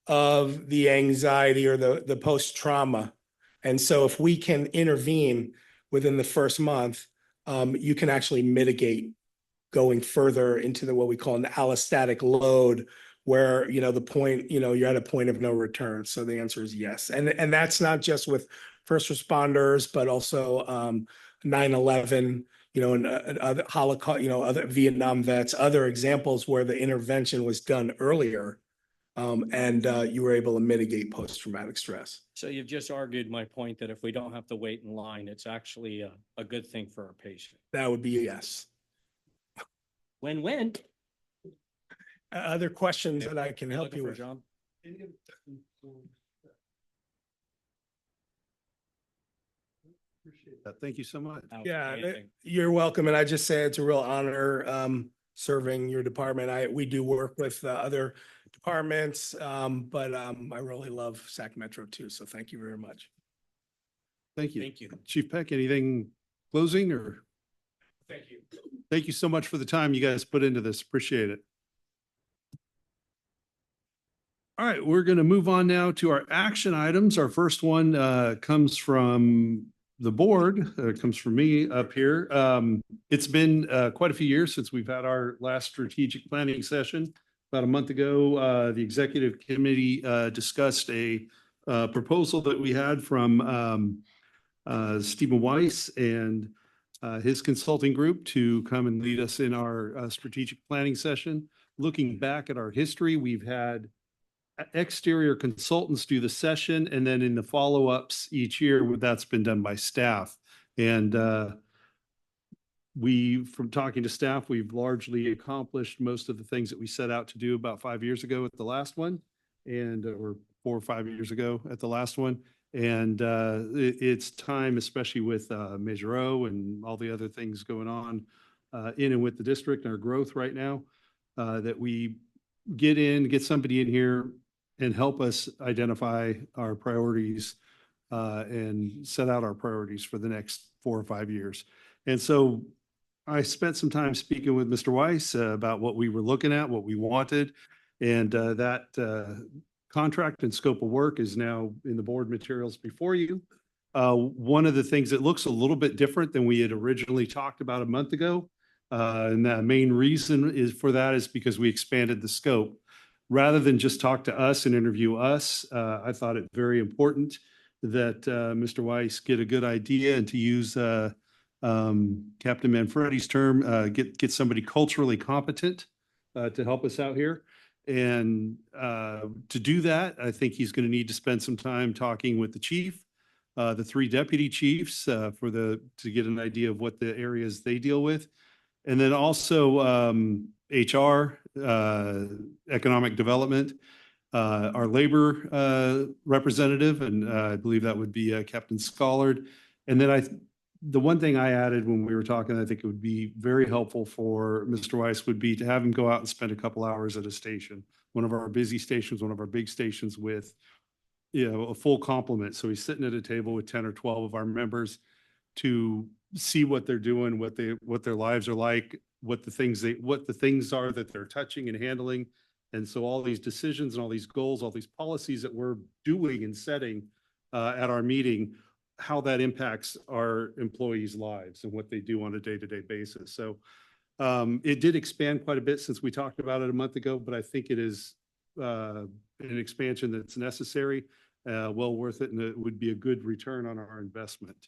of the anxiety or the post-trauma. And so if we can intervene within the first month, you can actually mitigate going further into what we call an allostatic load, where, the point, you're at a point of no return. So the answer is yes. And that's not just with first responders, but also 9/11, and other Holocaust, other Vietnam vets, other examples where the intervention was done earlier, and you were able to mitigate post-traumatic stress. So you've just argued my point that if we don't have to wait in line, it's actually a good thing for our patient. That would be a yes. Win-win. Other questions that I can help Looking you for a with? job? Appreciate that. Thank you so much. Yeah, Outstanding. you're welcome. And I just say it's a real honor serving your department. We do work with other departments, but I really love Sac Metro too. So thank you very much. Thank you. Thank you. Chief Peck, anything closing or? Thank you. Thank you so much for the time you guys put into this. Appreciate it. All right, we're going to move on now to our action items. Our first one comes from the board, comes from me up here. It's been quite a few years since we've had our last strategic planning session. About a month ago, the executive committee discussed a proposal that we had from Stephen Weiss and his consulting group to come and lead us in our strategic planning session. Looking back at our history, we've had exterior consultants do the session, and then in the follow-ups each year, that's been done by staff. And from talking to staff, we've largely accomplished most of the things that we set out to do about 5 years ago at the last one, or 4 or 5 years ago at the last one. And it's time, especially with Measure O and all the other things going on in and with the district and our growth right now, that we get somebody in here and help us identify our priorities and set out our priorities for the next 4 or 5 years. And so I spent some time speaking with Mr. Weiss about what we were looking at, what we wanted, and that contract and scope of work is now in the board materials before you. One of the things that looks a little bit different than we had originally talked about a month ago, and the main reason is because we expanded the scope. Rather than just talk to us and interview us, I thought it very important that Mr. Weiss get a good idea, and to use Captain Manfredi's term, get somebody culturally competent to help us out here. And to do that, I think he's going to need to spend some time talking with the chief, the 3 deputy chiefs to get an idea of what the areas they deal with. And then also HR, economic development, our labor representative, and I believe that would be Captain Scollard. And then the one thing I added when we were talking, I think it would be very helpful for Mr. Weiss would be to have him go out and spend a couple hours at a station, one of our busy stations, one of our big stations with, a full complement. So he's sitting at a table with 10 or 12 of our members to see what they're doing, what their lives are like, what the things are that they're touching and handling. And so all these decisions and all these goals, all these policies that we're doing and setting at our meeting, how that impacts our employees' lives and what they do on a day-to-day basis. So It did expand quite a bit since we talked about it a month ago, but I think it is an expansion that's necessary, well worth it, and it would be a good return on our investment.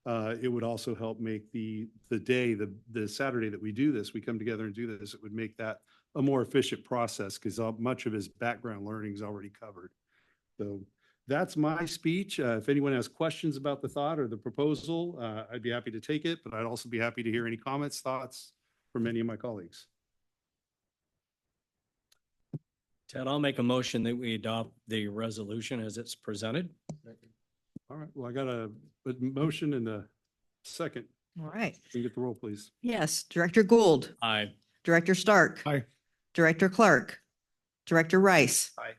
It would also help make the day, the Saturday that we do this, we come together and do this, it would make that a more efficient process because much of his background learning is already covered. So that's my speech. If anyone has questions about the thought or the proposal, I'd be happy to take it, but I'd also be happy to hear any comments, thoughts from any of my colleagues. Ted, I'll make a motion that we adopt the resolution as it's presented. All right, well, I got a motion and a second. All right. Can you get the roll, please? Yes, Director Gould, Aye. Director Stark. Aye. Director Clark, Director Rice. Aye.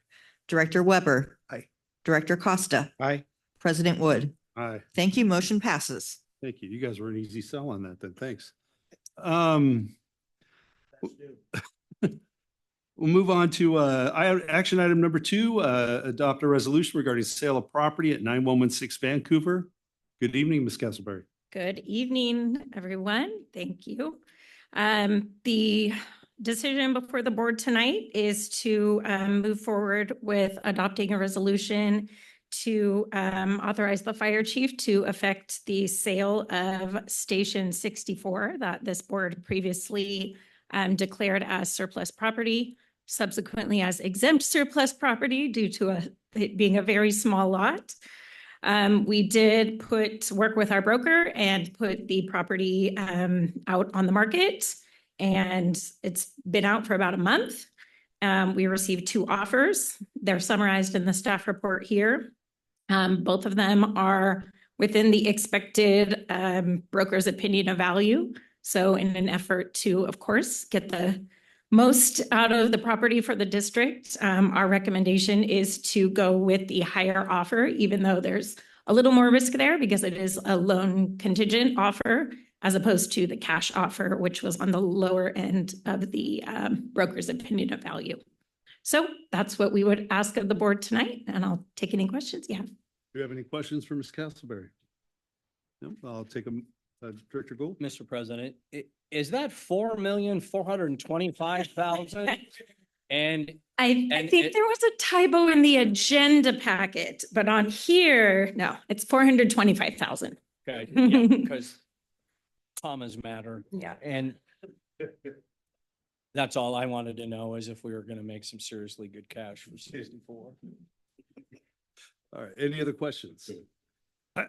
Director Weber. Aye. Director Costa, Aye. President Wood. Aye, Thank you. Motion passes. thank you. You guys were an easy sell on that then, thanks. We'll move on to action item number 2, adopt a resolution regarding sale of property at 9116 Vancouver. Good evening, Ms. Castleberry. Good evening, everyone. Thank you. The decision before the board tonight is to move forward with adopting a resolution to authorize the fire chief to effect the sale of Station 64 that this board previously declared as surplus property, subsequently as exempt surplus property due to it being a very small lot. We did work with our broker and put the property out on the market, and it's been out for about a month. We received 2 offers. They're summarized in the staff report here. Both of them are within the expected broker's opinion of value. So in an effort to, of course, get the most out of the property for the district, our recommendation is to go with the higher offer, even though there's a little more risk there because it is a loan contingent offer as opposed to the cash offer, which was on the lower end of the broker's opinion of value. So that's what we would ask of the board tonight, and I'll take any questions you have. Do you have any questions for Ms. Castleberry? No, I'll take them. Director Gould? Mr. President, is that 4,425,000? And I And think it- there was a typo in the agenda packet, but on here, no, it's 425,000. okay, yeah, because commas matter. Yeah. And that's all I wanted to know is if we were going to make some seriously good cash for 64. All right, any other questions?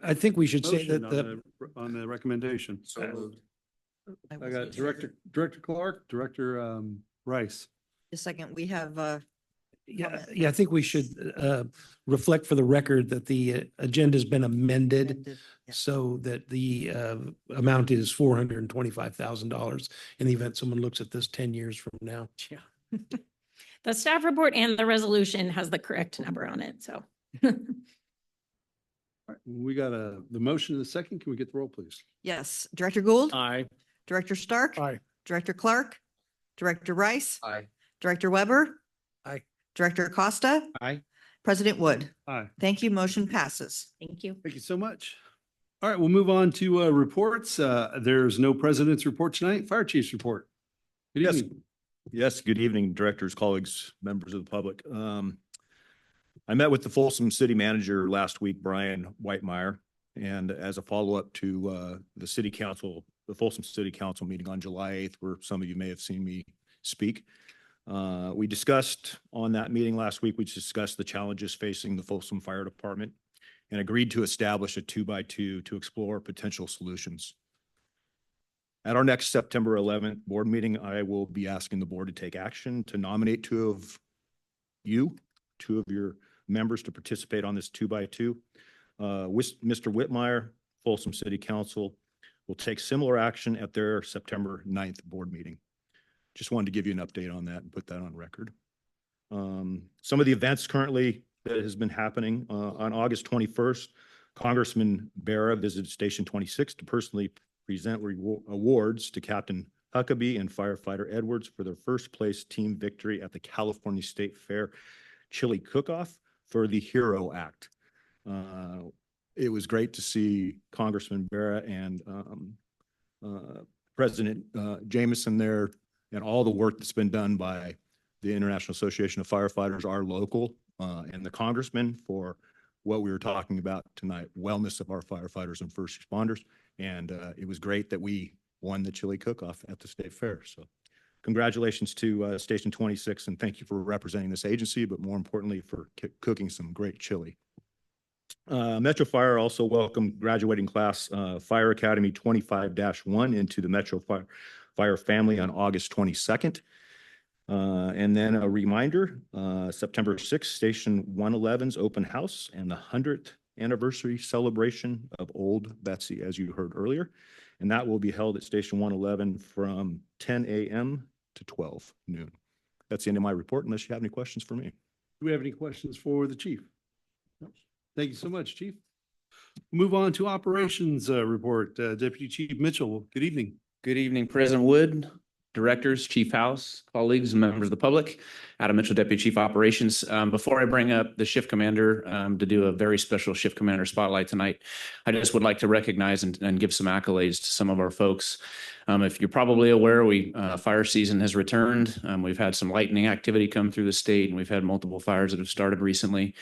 I think we should say Motion that on the recommendation. I got Director Clark, Director Rice. A second, we have yeah, I think we should reflect for the record that the agenda's been amended amended, yeah. so that the amount is $425,000 in the event someone looks at this 10 years from now. Yeah. The staff report and the resolution has the correct number on it, so. All right, we got the motion in the second. Can we get the roll, please? Yes, Director Gould, Aye. Director Stark. Aye. Director Clark, Director Rice. Aye. Director Weber. Aye. Director Costa. Aye. President Wood. Aye. Thank you. Motion passes. Thank you. Thank you so much. All right, we'll move on to reports. There's no president's report tonight. Fire chief's report. Good Yes. evening. Yes, good evening, directors, colleagues, members of the public. I met with the Folsom City Manager last week, Brian Whitemeyer, and as a follow-up to the City Council, the Folsom City Council meeting on July 8th, where some of you may have seen me speak. We discussed on that meeting last week, we discussed the challenges facing the Folsom Fire Department and agreed to establish a 2x2 to explore potential solutions. At our next September 11th board meeting, I will be asking the board to take action to nominate two of your members to participate on this 2x2. Mr. Whitmire, Folsom City Council, will take similar action at their September 9th board meeting. Just wanted to give you an update on that and put that on record. Some of the events currently that has been happening, on August 21st, Congressman Barra visited Station 26 to personally present awards to Captain Huckabee and Firefighter Edwards for their first place team victory at the California State Fair Chili Cook-Off for the Hero Act. It was great to see Congressman Barra and President Jameson there and all the work that's been done by the International Association of Firefighters, our local, and the congressman for what we were talking about tonight, wellness of our firefighters and first responders. And it was great that we won the chili cook-off at the state fair. So congratulations to Station 26, and thank you for representing this agency, but more importantly for cooking some great chili. Metro Fire also welcomed graduating class Fire Academy 25-1 into the Metro Fire family on August 22nd. And then a reminder, September 6th, Station 111's open house and the 100th anniversary celebration of Old Betsy, as you heard earlier. And that will be held at Station 111 from 10 a.m. to 12 noon. That's the end of my report, unless you have any questions for me. Do we have any questions for the chief? No. Thank you so much, Chief. Move on to operations report. Deputy Chief Mitchell, good evening. Good evening, President Wood, directors, Chief House, colleagues, and members of the public. Adam Mitchell, Deputy Chief Operations. Before I bring up the shift commander to do a very special shift commander spotlight tonight, I just would like to recognize and give some accolades to some of our folks. If you're probably aware, fire season has returned. We've had some lightning activity come through the state, and we've had multiple fires that have started recently.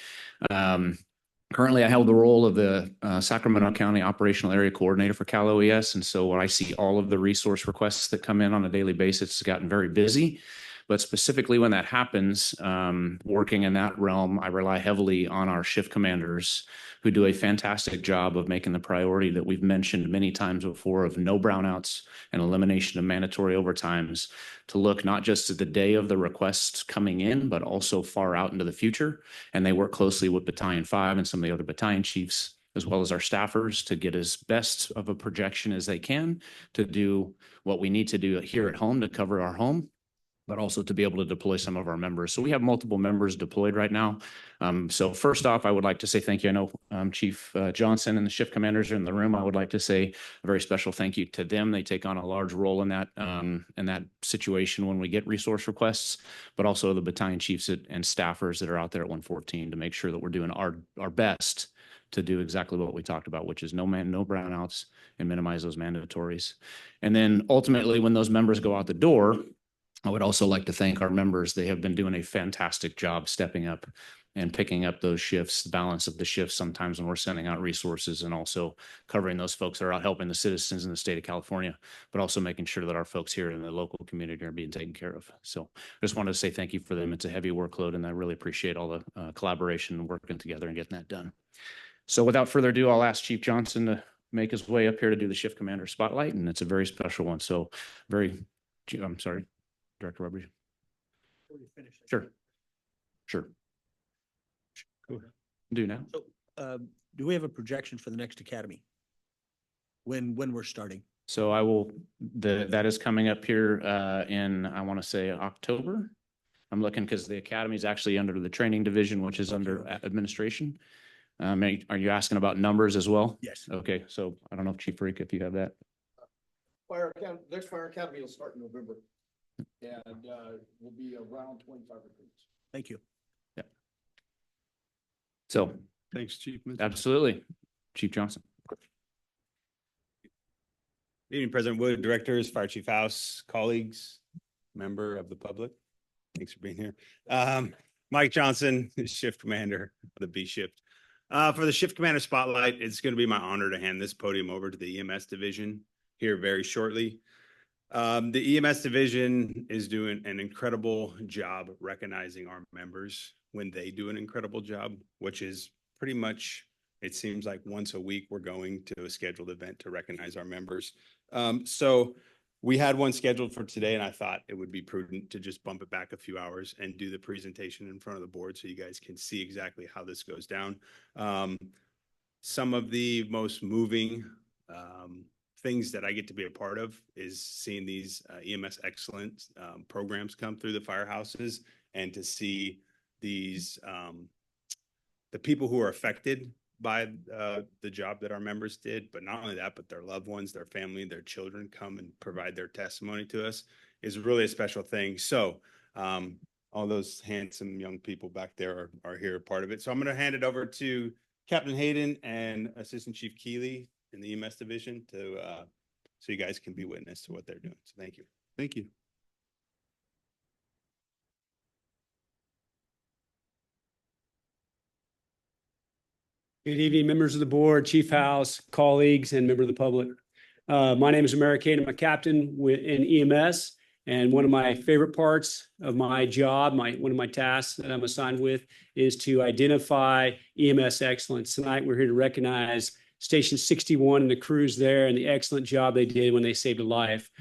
Currently, I held the role of the Sacramento County Operational Area Coordinator for Cal OES. And so when I see all of the resource requests that come in on a daily basis, it's gotten very busy. But specifically when that happens, working in that realm, I rely heavily on our shift commanders who do a fantastic job of making the priority that we've mentioned many times before of no brownouts and elimination of mandatory overtimes to look not just at the day of the requests coming in, but also far out into the future. And they work closely with Battalion 5 and some of the other battalion chiefs, as well as our staffers, to get as best of a projection as they can to do what we need to do here at home to cover our home, but also to be able to deploy some of our members. So we have multiple members deployed right now. So first off, I would like to say thank you. I know Chief Johnson and the shift commanders are in the room. I would like to say a very special thank you to them. They take on a large role in that situation when we get resource requests, but also the battalion chiefs and staffers that are out there at 114 to make sure that we're doing our best to do exactly what we talked about, which is no brownouts and minimize those mandatories. And then ultimately, when those members go out the door, I would also like to thank our members. They have been doing a fantastic job stepping up and picking up those shifts, the balance of the shifts sometimes when we're sending out resources, and also covering those folks that are out helping the citizens in the state of California, but also making sure that our folks here in the local community are being taken care of. So I just wanted to say thank you for them. It's a heavy workload, and I really appreciate all the collaboration and working together and getting that done. So without further ado, I'll ask Chief Johnson to make his way up here to do the shift commander spotlight, and it's a very special one. So I'm sorry. Director Roberts. Sure. Go ahead. Do now. So, do we have a projection for the next academy? When we're starting? So that is coming up here in, I want to say October. I'm looking because the academy is actually under the training division, which is under administration. Are you asking about numbers as well? Yes. Okay. So I don't know if Chief Rick, if you have that. Next Fire Academy will start in November. And will be around 25 recruits. Thank you. Yeah. So Thanks, Chief Mitchell. absolutely. Chief Johnson. Good evening, President Wood, directors, Fire Chief House, colleagues, member of the public. Thanks for being here. Mike Johnson, shift commander of the B shift. For the shift commander spotlight, it's going to be my honor to hand this podium over to the EMS division here very shortly. The EMS division is doing an incredible job recognizing our members when they do an incredible job, which is pretty much, it seems like once a week we're going to a scheduled event to recognize our members. So we had one scheduled for today, and I thought it would be prudent to just bump it back a few hours and do the presentation in front of the board so you guys can see exactly how this goes down. Some of the most moving things that I get to be a part of is seeing these EMS excellence programs come through the firehouses, and to see these the people who are affected by the job that our members did, but not only that, but their loved ones, their family, their children come and provide their testimony to us is really a special thing. So all those handsome young people back there are here part of it. So I'm going to hand it over to Captain Hayden and Assistant Chief Keeley in the EMS division to so you guys can be witness to what they're doing. So thank you. Thank you. Good evening, members of the board, Chief House, colleagues, and member of the public. My name is American. I'm a captain in EMS, and one of my favorite parts of my job, one of my tasks that I'm assigned with, is to identify EMS excellence. Tonight, we're here to recognize Station 61 and the crews there and the excellent job they did when they saved a life.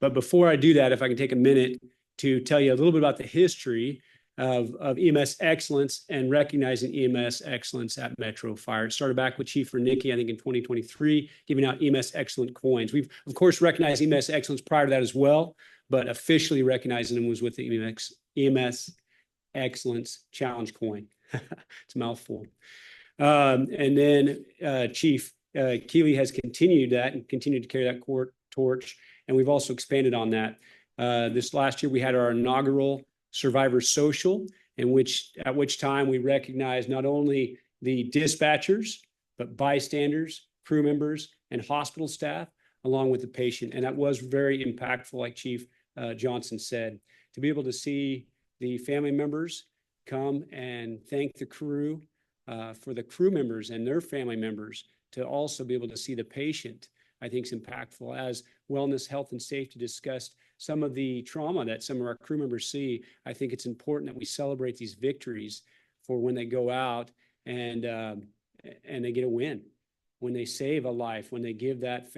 But before I do that, if I can take a minute to tell you a little bit about the history of EMS excellence and recognizing EMS excellence at Metro Fire. It started back with Chief Renicki, I think in 2023, giving out EMS excellent coins. We've, of course, recognized EMS excellence prior to that as well, but officially recognizing them was with the EMS excellence challenge coin. It's a mouthful. And then Chief Keeley has continued that and continued to carry that torch, and we've also expanded on that. This last year, we had our inaugural Survivor Social, at which time we recognized not only the dispatchers, but bystanders, crew members, and hospital staff, along with the patient. And that was very impactful, like Chief Johnson said, to be able to see the family members come and thank the crew for the crew members and their family members, to also be able to see the patient, I think is impactful. As Wellness, Health, and Safety discussed some of the trauma that some of our crew members see, I think it's important that we celebrate these victories for when they go out and they get a win, when they save a life, when they give that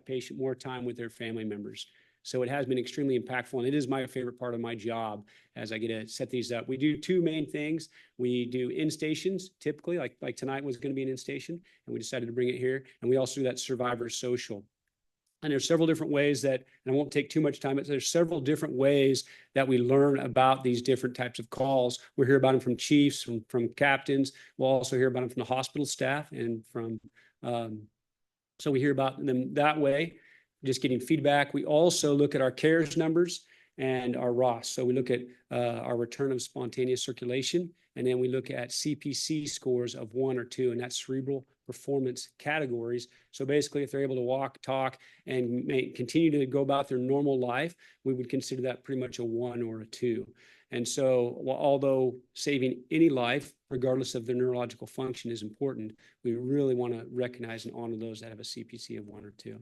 patient more time with their family members. So it has been extremely impactful, and it is my favorite part of my job as I get to set these up. We do two main things. We do in-stations, typically, like tonight was going to be an in-station, and we decided to bring it here. And we also do that Survivor Social. And there's several different ways that, and I won't take too much time, but there's several different ways that we learn about these different types of calls. We'll hear about them from chiefs, from captains. We'll also hear about them from the hospital staff and from, so we hear about them that way, just getting feedback. We also look at our CARES numbers and our ROS. So we look at our return of spontaneous circulation, and then we look at CPC scores of 1 or 2, and that's cerebral performance categories. So basically, if they're able to walk, talk, and continue to go about their normal life, we would consider that pretty much a 1 or a 2. And so, although saving any life, regardless of their neurological function, is important, we really want to recognize and honor those that have a CPC of 1 or 2.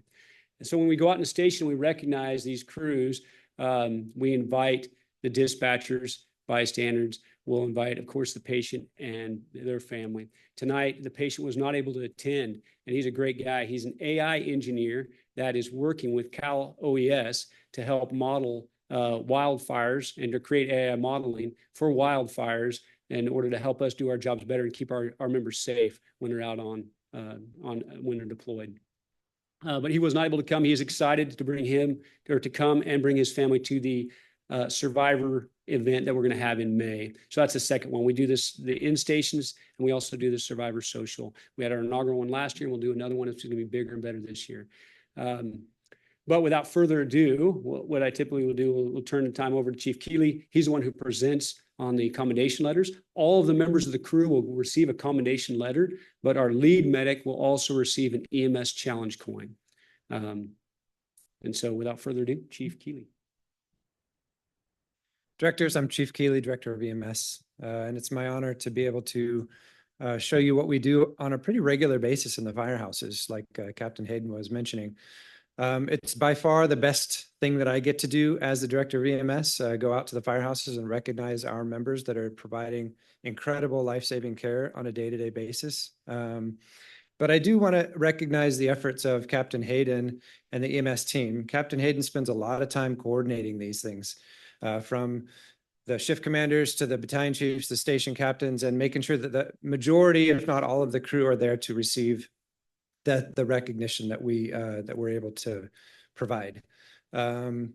And so when we go out in the station, we recognize these crews. We invite the dispatchers, bystanders. We'll invite, of course, the patient and their family. Tonight, the patient was not able to attend, and he's a great guy. He's an AI engineer that is working with Cal OES to help model wildfires and to create AI modeling for wildfires in order to help us do our jobs better and keep our members safe when they're out when they're deployed. But he was not able to come. He is excited to come and bring his family to the Survivor event that we're going to have in May. So that's the second one. We do the in-stations, and we also do the Survivor Social. We had our inaugural one last year, and we'll do another one that's going to be bigger and better this year. But without further ado, what I typically will do, we'll turn the time over to Chief Keeley. He's the one who presents on the commendation letters. All of the members of the crew will receive a commendation letter, but our lead medic will also receive an EMS challenge coin. And so without further ado, Chief Keeley. Directors, I'm Chief Keeley, Director of EMS, and it's my honor to be able to show you what we do on a pretty regular basis in the firehouses, like Captain Hayden was mentioning. It's by far the best thing that I get to do as the Director of EMS, go out to the firehouses and recognize our members that are providing incredible life-saving care on a day-to-day basis. But I do want to recognize the efforts of Captain Hayden and the EMS team. Captain Hayden spends a lot of time coordinating these things, from the shift commanders to the battalion chiefs, the station captains, and making sure that the majority, if not all of the crew, are there to receive the recognition that we're able to provide. And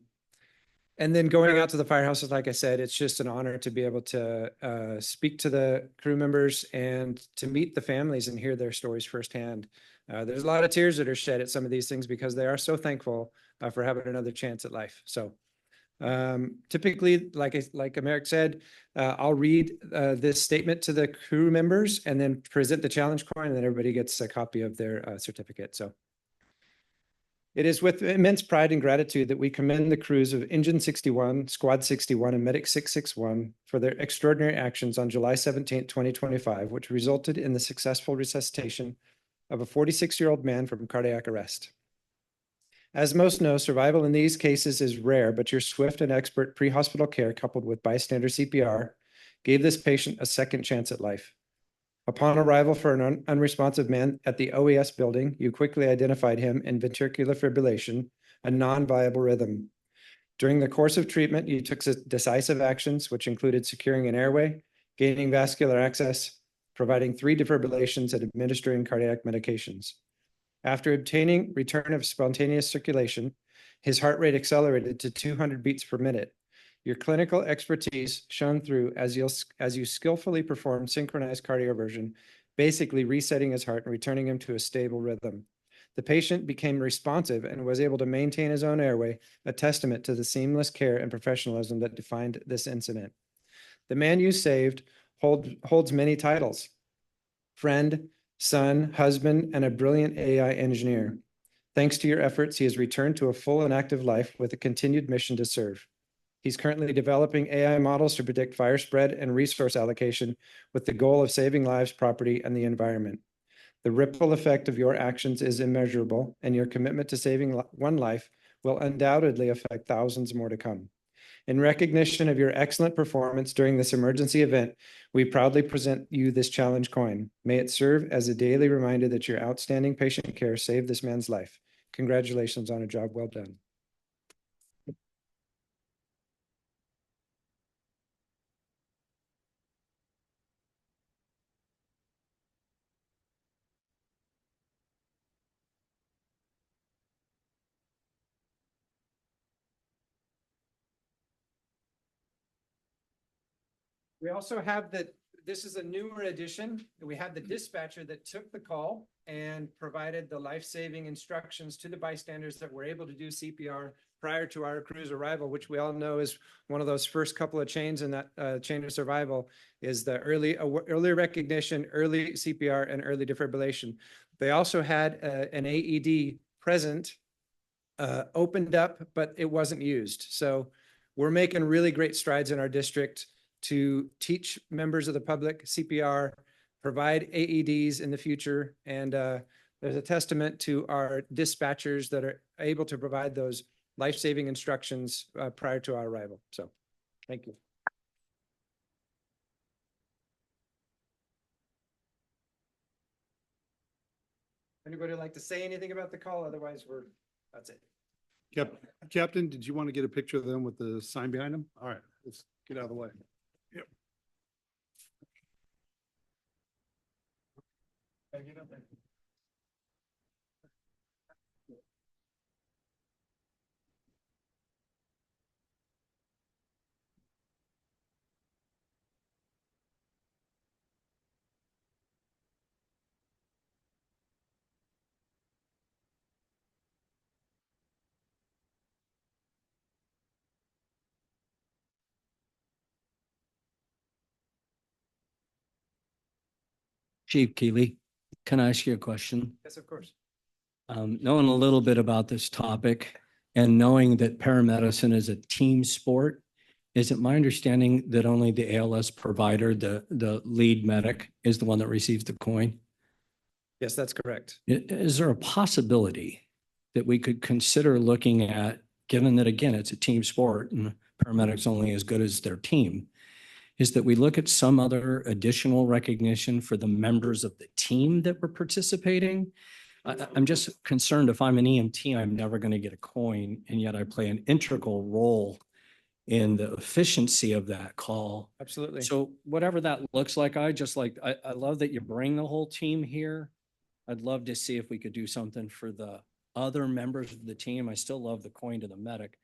then going out to the firehouses, like I said, it's just an honor to be able to speak to the crew members and to meet the families and hear their stories firsthand. There's a lot of tears that are shed at some of these things because they are so thankful for having another chance at life. So typically, like Americ said, I'll read this statement to the crew members and then present the challenge coin, and then everybody gets a copy of their certificate. So It is with immense pride and gratitude that we commend the crews of Engine 61, Squad 61, and Medic 661 for their extraordinary actions on July 17, 2025, which resulted in the successful resuscitation of a 46-year-old man from cardiac arrest. As most know, survival in these cases is rare, but your swift and expert pre-hospital care coupled with bystander CPR gave this patient a second chance at life. Upon arrival for an unresponsive man at the OES building, you quickly identified him in ventricular fibrillation, a non-viable rhythm. During the course of treatment, you took decisive actions, which included securing an airway, gaining vascular access, providing 3 defibrillations, and administering cardiac medications. After obtaining return of spontaneous circulation, his heart rate accelerated to 200 beats per minute. Your clinical expertise shone through as you skillfully performed synchronized cardioversion, basically resetting his heart and returning him to a stable rhythm. The patient became responsive and was able to maintain his own airway, a testament to the seamless care and professionalism that defined this incident. The man you saved holds many titles: friend, son, husband, and a brilliant AI engineer. Thanks to your efforts, he has returned to a full and active life with a continued mission to serve. He's currently developing AI models to predict fire spread and resource allocation with the goal of saving lives, property, and the environment. The ripple effect of your actions is immeasurable, and your commitment to saving one life will undoubtedly affect thousands more to come. In recognition of your excellent performance during this emergency event, we proudly present you this challenge coin. May it serve as a daily reminder that your outstanding patient care saved this man's life. Congratulations on a job well done. We also have this is a newer addition. We have the dispatcher that took the call and provided the life-saving instructions to the bystanders that were able to do CPR prior to our crew's arrival, which we all know is one of those first couple of chains in that chain of survival is the early recognition, early CPR, and early defibrillation. They also had an AED present, opened up, but it wasn't used. So we're making really great strides in our district to teach members of the public CPR, provide AEDs in the future. And there's a testament to our dispatchers that are able to provide those life-saving instructions prior to our arrival. So thank you. Anybody like to say anything about the call? Otherwise, that's it. Captain, did you want to get a picture of them with the sign behind them? All right, let's get out of the way. Yep. Chief Keeley, can I ask you a question? Yes, of course. Knowing a little bit about this topic and knowing that paramedicine is a team sport, is it my understanding that only the ALS provider, the lead medic, is the one that receives the coin? Yes, that's correct. Is there a possibility that we could consider looking at, given that, again, it's a team sport and paramedics only as good as their team, is that we look at some other additional recognition for the members of the team that were participating? I'm just concerned if I'm an EMT, I'm never going to get a coin, and yet I play an integral role in the efficiency of that call. Absolutely. So whatever that looks like, I love that you bring the whole team here. I'd love to see if we could do something for the other members of the team. I still love the coin to the medic,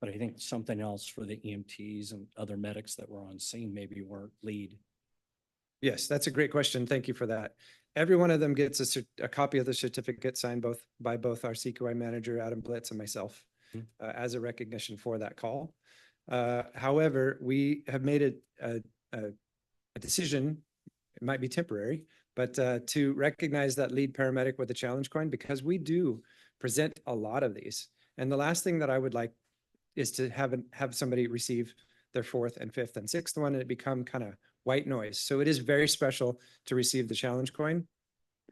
but I think something else for the EMTs and other medics that were on scene maybe weren't lead. Yes, that's a great question. Thank you for that. Every one of them gets a copy of the certificate signed by both our CQI manager, Adam Blitz, and myself as a recognition for that call. However, we have made a decision, it might be temporary, but to recognize that lead paramedic with a challenge coin, because we do present a lot of these. And the last thing that I would like is to have somebody receive their fourth and fifth and sixth one, and it become kind of white noise. So it is very special to receive the challenge coin.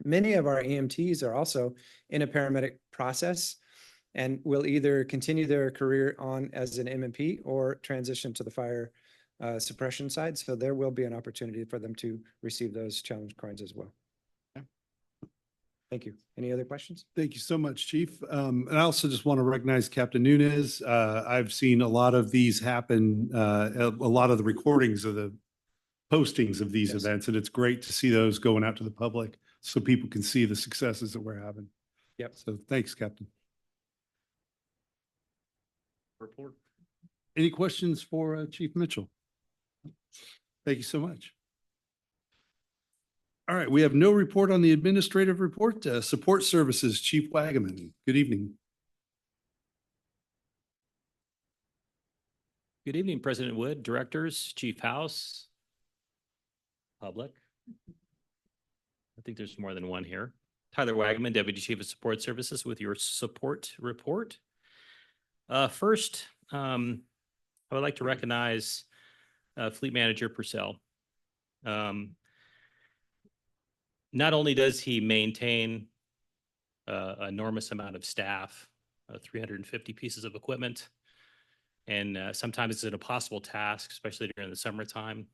Many of our EMTs are also in a paramedic process and will either continue their career on as an MMP or transition to the fire suppression side. So there will be an opportunity for them to receive those challenge coins as well. Thank you. Any other questions? Thank you so much, Chief. And I also just want to recognize Captain Nunez. I've seen a lot of these happen, a lot of the recordings of the postings of these events, and it's great to see those going out to the public so people can see the successes that we're having. Yep. So thanks, Captain. Report. Any questions for Chief Mitchell? Thank you so much. All right, we have no report on the administrative report. Support Services, Chief Wagaman. Good evening. Good evening, President Wood, directors, Chief House, public. I think there's more than one here. Tyler Wagaman, Deputy Chief of Support Services, with your support report. First, I would like to recognize Fleet Manager Purcell. Not only does he maintain an enormous amount of staff, 350 pieces of equipment, and sometimes it's an impossible task, especially during the summertime.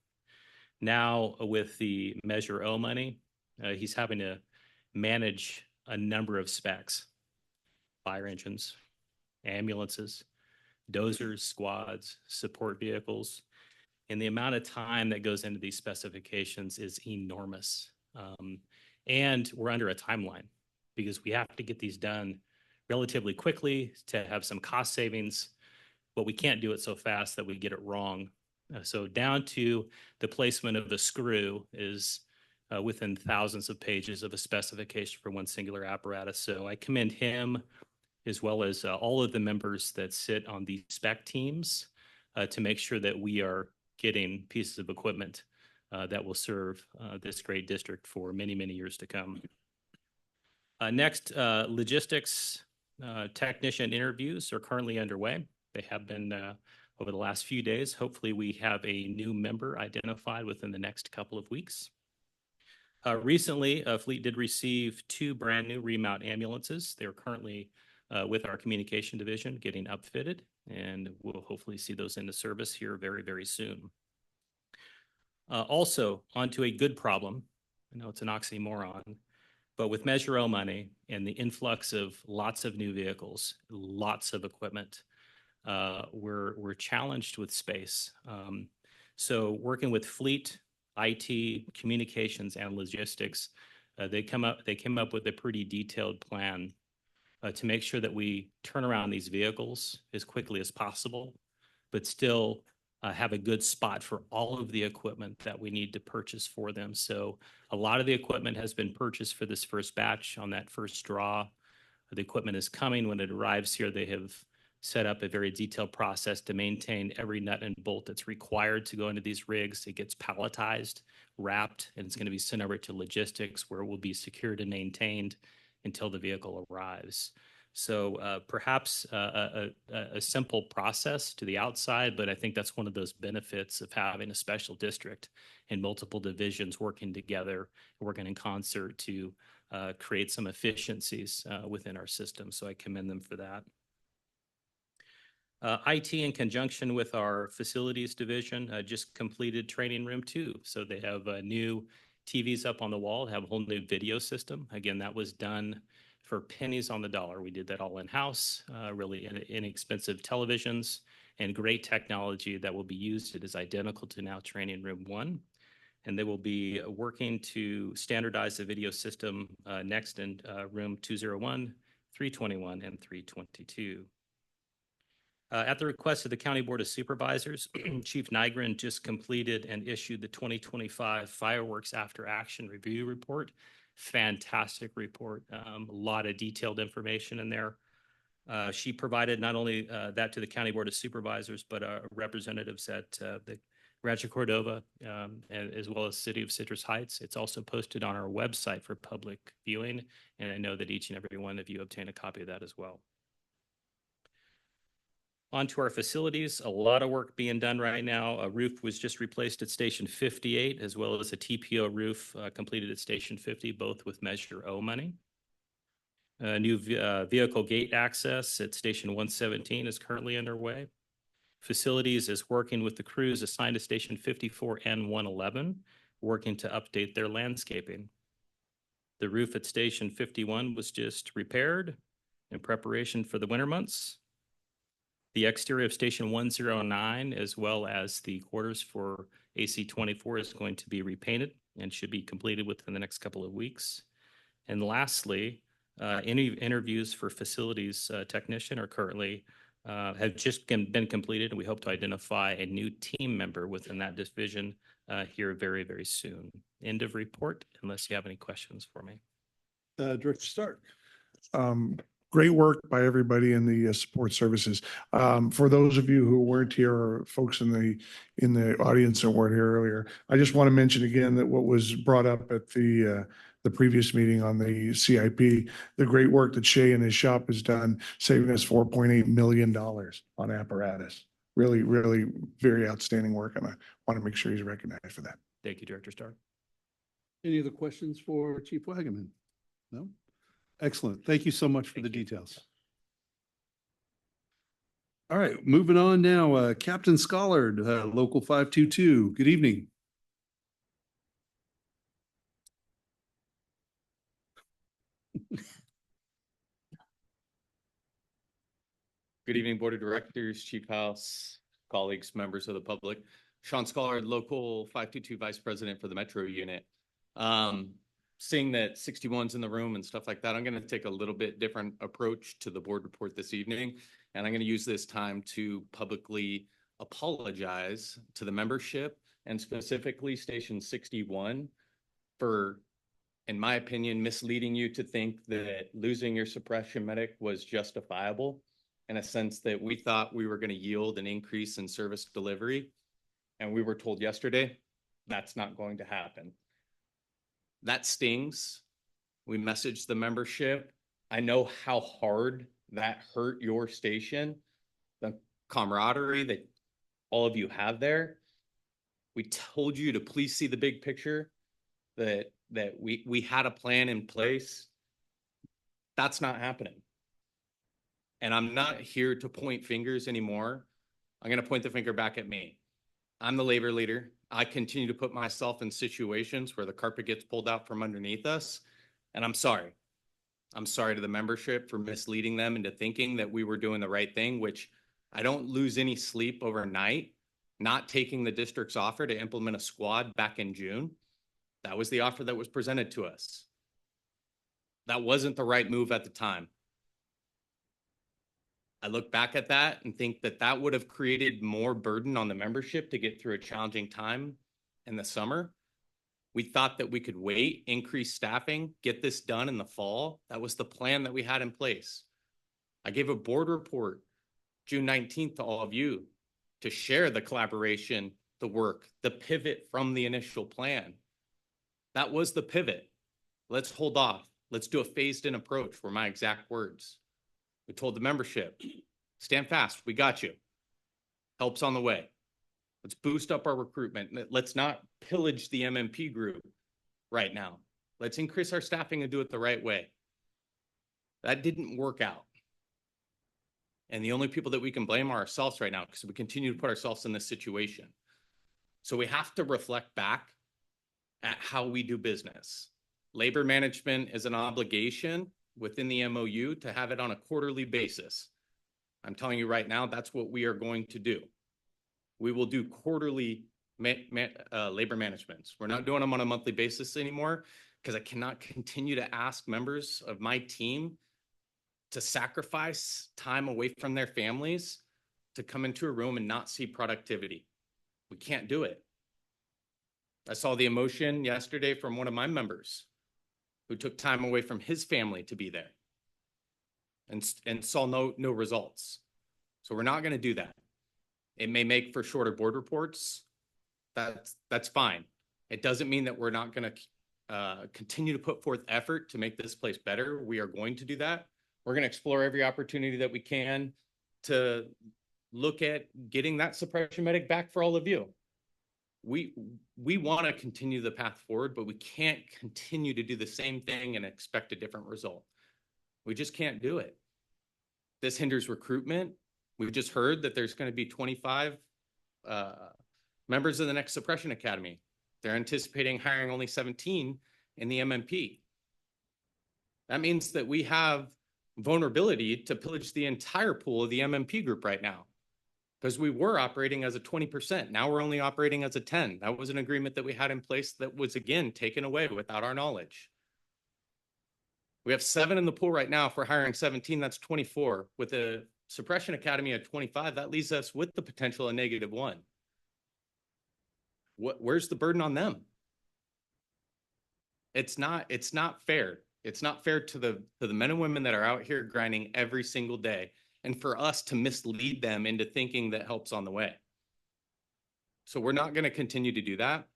Now with the Measure O money, he's having to manage a number of specs: fire engines, ambulances, dozers, squads, support vehicles. And the amount of time that goes into these specifications is enormous. And we're under a timeline because we have to get these done relatively quickly to have some cost savings, but we can't do it so fast that we get it wrong. So down to the placement of the screw is within thousands of pages of a specification for one singular apparatus. So I commend him as well as all of the members that sit on the spec teams to make sure that we are getting pieces of equipment that will serve this great district for many, many years to come. Next, logistics technician interviews are currently underway. They have been over the last few days. Hopefully we have a new member identified within the next couple of weeks. Recently, Fleet did receive 2 brand new remount ambulances. They're currently with our communication division getting upfitted, and we'll hopefully see those into service here very, very soon. Also, onto a good problem. I know it's an oxymoron, but with Measure O money and the influx of lots of new vehicles, lots of equipment, we're challenged with space. So working with Fleet, IT, communications, and logistics, they came up with a pretty detailed plan to make sure that we turn around these vehicles as quickly as possible, but still have a good spot for all of the equipment that we need to purchase for them. So a lot of the equipment has been purchased for this first batch on that first draw. The equipment is coming. When it arrives here, they have set up a very detailed process to maintain every nut and bolt that's required to go into these rigs. It gets palletized, wrapped, and it's going to be sent over to logistics where it will be secured and maintained until the vehicle arrives. So perhaps a simple process to the outside, but I think that's one of those benefits of having a special district and multiple divisions working together, working in concert to create some efficiencies within our system. So I commend them for that. IT, in conjunction with our facilities division, just completed training room 2. So they have new TVs up on the wall, have a whole new video system. Again, that was done for pennies on the dollar. We did that all in-house, really inexpensive televisions and great technology that will be used. It is identical to now training room 1. And they will be working to standardize the video system next in room 201, 321, and 322. At the request of the County Board of Supervisors, Chief Nygren just completed and issued the 2025 Fireworks After Action Review Report. Fantastic report, a lot of detailed information in there. She provided not only that to the County Board of Supervisors, but representatives at the Rancho Cordova, as well as City of Citrus Heights. It's also posted on our website for public viewing, and I know that each and every one of you obtained a copy of that as well. On to our facilities, a lot of work being done right now. A roof was just replaced at Station 58, as well as a TPO roof completed at Station 50, both with Measure O money. A new vehicle gate access at Station 117 is currently underway. Facilities is working with the crews assigned to Station 54 and 111, working to update their landscaping. The roof at Station 51 was just repaired in preparation for the winter months. The exterior of Station 109, as well as the quarters for AC 24, is going to be repainted and should be completed within the next couple of weeks. And lastly, any interviews for facilities technician are currently have just been completed, and we hope to identify a new team member within that division here very, very soon. End of report, unless you have any questions for me. Director Stark. Great work by everybody in the support services. For those of you who weren't here, or folks in the audience that weren't here earlier, I just want to mention again that what was brought up at the previous meeting on the CIP, the great work that Shay and his shop has done, saving us $4.8 million on apparatus. Really, really very outstanding work, and I want to make sure he's recognized for that. Thank you, Director Stark. Any other questions for Chief Wagaman? No? Excellent. Thank you so much for the details. All right, moving on now. Captain Schollard, Local 522. Good evening. Good evening, Board of Directors, Chief House, colleagues, members of the public. Sean Schollard, Local 522 Vice President for the Metro Unit. Seeing that 61's in the room and stuff like that, I'm going to take a little bit different approach to the board report this evening. And I'm going to use this time to publicly apologize to the membership and specifically Station 61 for, in my opinion, misleading you to think that losing your suppression medic was justifiable, in a sense that we thought we were going to yield an increase in service delivery. And we were told yesterday that's not going to happen. That stings. We messaged the membership. I know how hard that hurt your station, the camaraderie that all of you have there. We told you to please see the big picture, that we had a plan in place. That's not happening. And I'm not here to point fingers anymore. I'm going to point the finger back at me. I'm the labor leader. I continue to put myself in situations where the carpet gets pulled out from underneath us. And I'm sorry. I'm sorry to the membership for misleading them into thinking that we were doing the right thing, which I don't lose any sleep overnight, not taking the district's offer to implement a squad back in June. That was the offer that was presented to us. That wasn't the right move at the time. I look back at that and think that that would have created more burden on the membership to get through a challenging time in the summer. We thought that we could wait, increase staffing, get this done in the fall. That was the plan that we had in place. I gave a board report June 19th to all of you to share the collaboration, the work, the pivot from the initial plan. That was the pivot. Let's hold off. Let's do a phased in approach, were my exact words. We told the membership, stand fast, we got you. Help's on the way. Let's boost up our recruitment. Let's not pillage the MMP group right now. Let's increase our staffing and do it the right way. That didn't work out. And the only people that we can blame are ourselves right now, because we continue to put ourselves in this situation. So we have to reflect back at how we do business. Labor management is an obligation within the MOU to have it on a quarterly basis. I'm telling you right now, that's what we are going to do. We will do quarterly labor managements. We're not doing them on a monthly basis anymore, because I cannot continue to ask members of my team to sacrifice time away from their families to come into a room and not see productivity. We can't do it. I saw the emotion yesterday from one of my members who took time away from his family to be there and saw no results. So we're not going to do that. It may make for shorter board reports. That's fine. It doesn't mean that we're not going to continue to put forth effort to make this place better. We are going to do that. We're going to explore every opportunity that we can to look at getting that suppression medic back for all of you. We want to continue the path forward, but we can't continue to do the same thing and expect a different result. We just can't do it. This hinders recruitment. We've just heard that there's going to be 25 members of the next suppression academy. They're anticipating hiring only 17 in the MMP. That means that we have vulnerability to pillage the entire pool of the MMP group right now, because we were operating as a 20%. Now we're only operating as a 10. That was an agreement that we had in place that was, again, taken away without our knowledge. We have 7 in the pool right now. If we're hiring 17, that's 24. With the suppression academy at 25, that leaves us with the potential of -1. Where's the burden on them? It's not fair. It's not fair to the men and women that are out here grinding every single day, and for us to mislead them into thinking that help's on the way. So we're not going to continue to do that.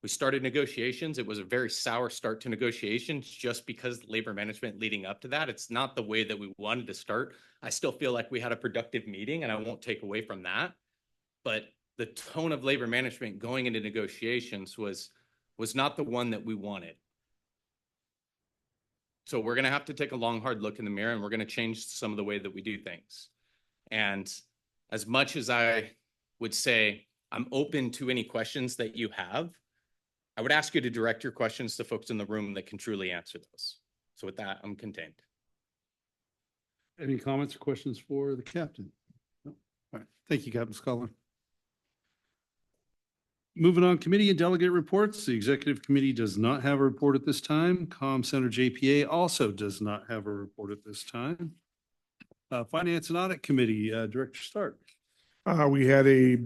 We started negotiations. It was a very sour start to negotiations just because labor management leading up to that. It's not the way that we wanted to start. I still feel like we had a productive meeting, and I won't take away from that. But the tone of labor management going into negotiations was not the one that we wanted. So we're going to have to take a long, hard look in the mirror, and we're going to change some of the way that we do things. And as much as I would say I'm open to any questions that you have, I would ask you to direct your questions to folks in the room that can truly answer those. So with that, I'm contained. Any comments or questions for the captain? No? All right. Thank you, Captain Scholar. Moving on, committee and delegate reports. The executive committee does not have a report at this time. Comm Center JPA also does not have a report at this time. Finance and Audit Committee, Director Stark. We had a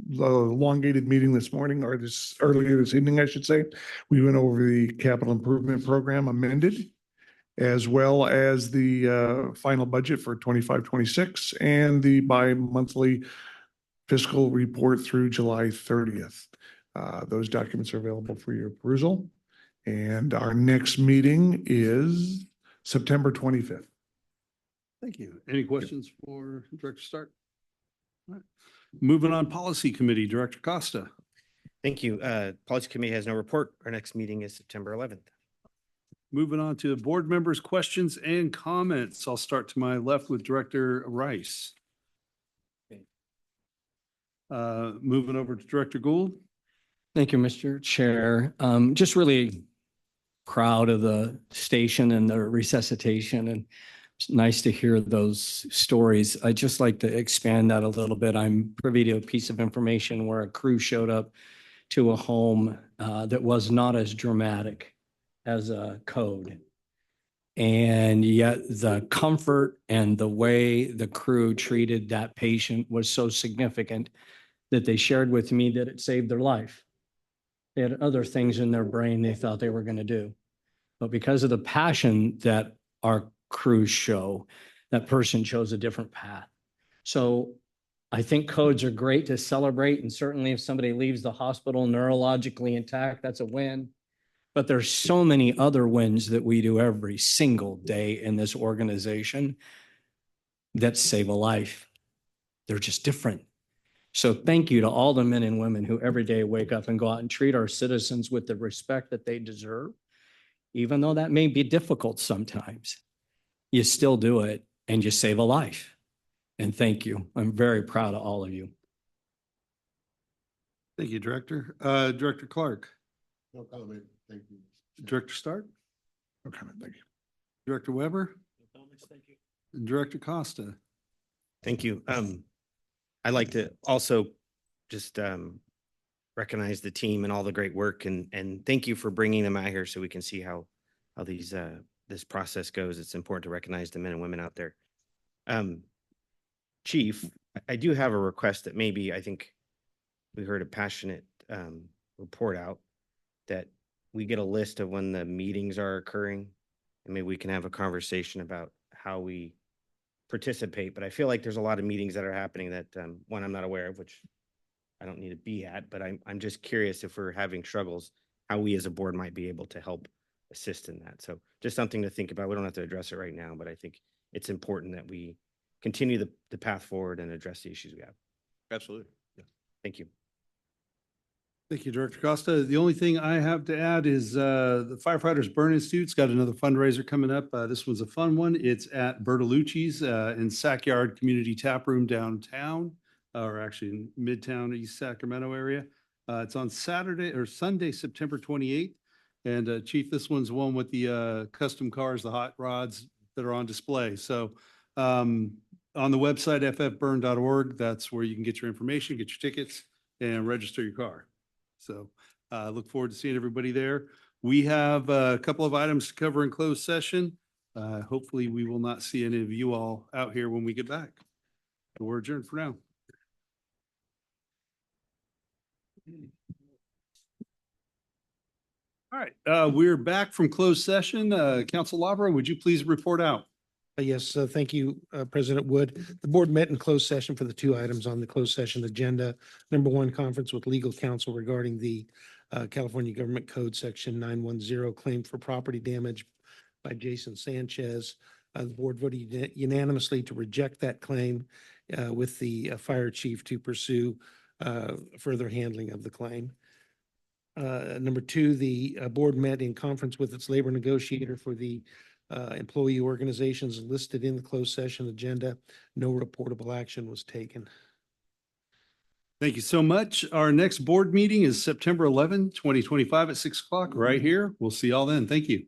elongated meeting this morning, or earlier this evening, I should say. We went over the capital improvement program amended, as well as the final budget for 25-26 and the bi-monthly fiscal report through July 30th. Those documents are available for your perusal. And our next meeting is September 25th. Thank you. Any questions for Director Stark? All right. Moving on, Policy Committee, Director Costa. Thank you. Policy Committee has no report. Our next meeting is September 11th. Moving on to board members' questions and comments. I'll start to my left with Director Rice. Moving over to Director Gould. Thank you, Mr. Chair. Just really proud of the station and the resuscitation, and it's nice to hear those stories. I'd just like to expand that a little bit. I'm privy to a piece of information where a crew showed up to a home that was not as dramatic as a code. And yet the comfort and the way the crew treated that patient was so significant that they shared with me that it saved their life. They had other things in their brain they thought they were going to do. But because of the passion that our crews show, that person chose a different path. So I think codes are great to celebrate. And certainly if somebody leaves the hospital neurologically intact, that's a win. But there's so many other wins that we do every single day in this organization that save a life. They're just different. So thank you to all the men and women who every day wake up and go out and treat our citizens with the respect that they deserve. Even though that may be difficult sometimes, you still do it and you save a life. And thank you. I'm very proud of all of you. Thank you, Director. Director Clark. No comment. Thank you. Director Stark. No comment. Thank you. Director Weber. No comments, thank you. And Director Costa. Thank you. I'd like to also just recognize the team and all the great work, and thank you for bringing them out here so we can see how these this process goes. It's important to recognize the men and women out there. Chief, I do have a request that maybe I think we heard a passionate report out that we get a list of when the meetings are occurring, and maybe we can have a conversation about how we participate. But I feel like there's a lot of meetings that are happening that one I'm not aware of, which I don't need to be at, but I'm just curious if we're having struggles, how we as a board might be able to help assist in that. So just something to think about. We don't have to address it right now, but I think it's important that we continue the path forward and address the issues we have. Absolutely. Yeah. Thank you. Thank you, Director Costa. The only thing I have to add is the Firefighters Burn Institute's got another fundraiser coming up. This one's a fun one. It's at Bertolucci's in Sackyard Community Tap Room downtown, or actually in Midtown, East Sacramento area. It's on Saturday or Sunday, September 28th. And Chief, this one's one with the custom cars, the hot rods that are on display. So on the website, ffburn.org, that's where you can get your information, get your tickets, and register your car. So look forward to seeing everybody there. We have a couple of items to cover in closed session. Hopefully we will not see any of you all out here when we get back. But we're adjourned for now. All right, we're back from closed session. Council Labra, would you please report out? Yes, thank you, President Wood. The board met in closed session for the two items on the closed session agenda. Number one, conference with legal counsel regarding the California Government Code Section 910 claim for property damage by Jason Sanchez. The board voted unanimously to reject that claim with the fire chief to pursue further handling of the claim. Number two, the board met in conference with its labor negotiator for the employee organizations listed in the closed session agenda. No reportable action was taken. Thank you so much. Our next board meeting is September 11, 2025 at 6 o'clock right here. We'll see y'all then. Thank you.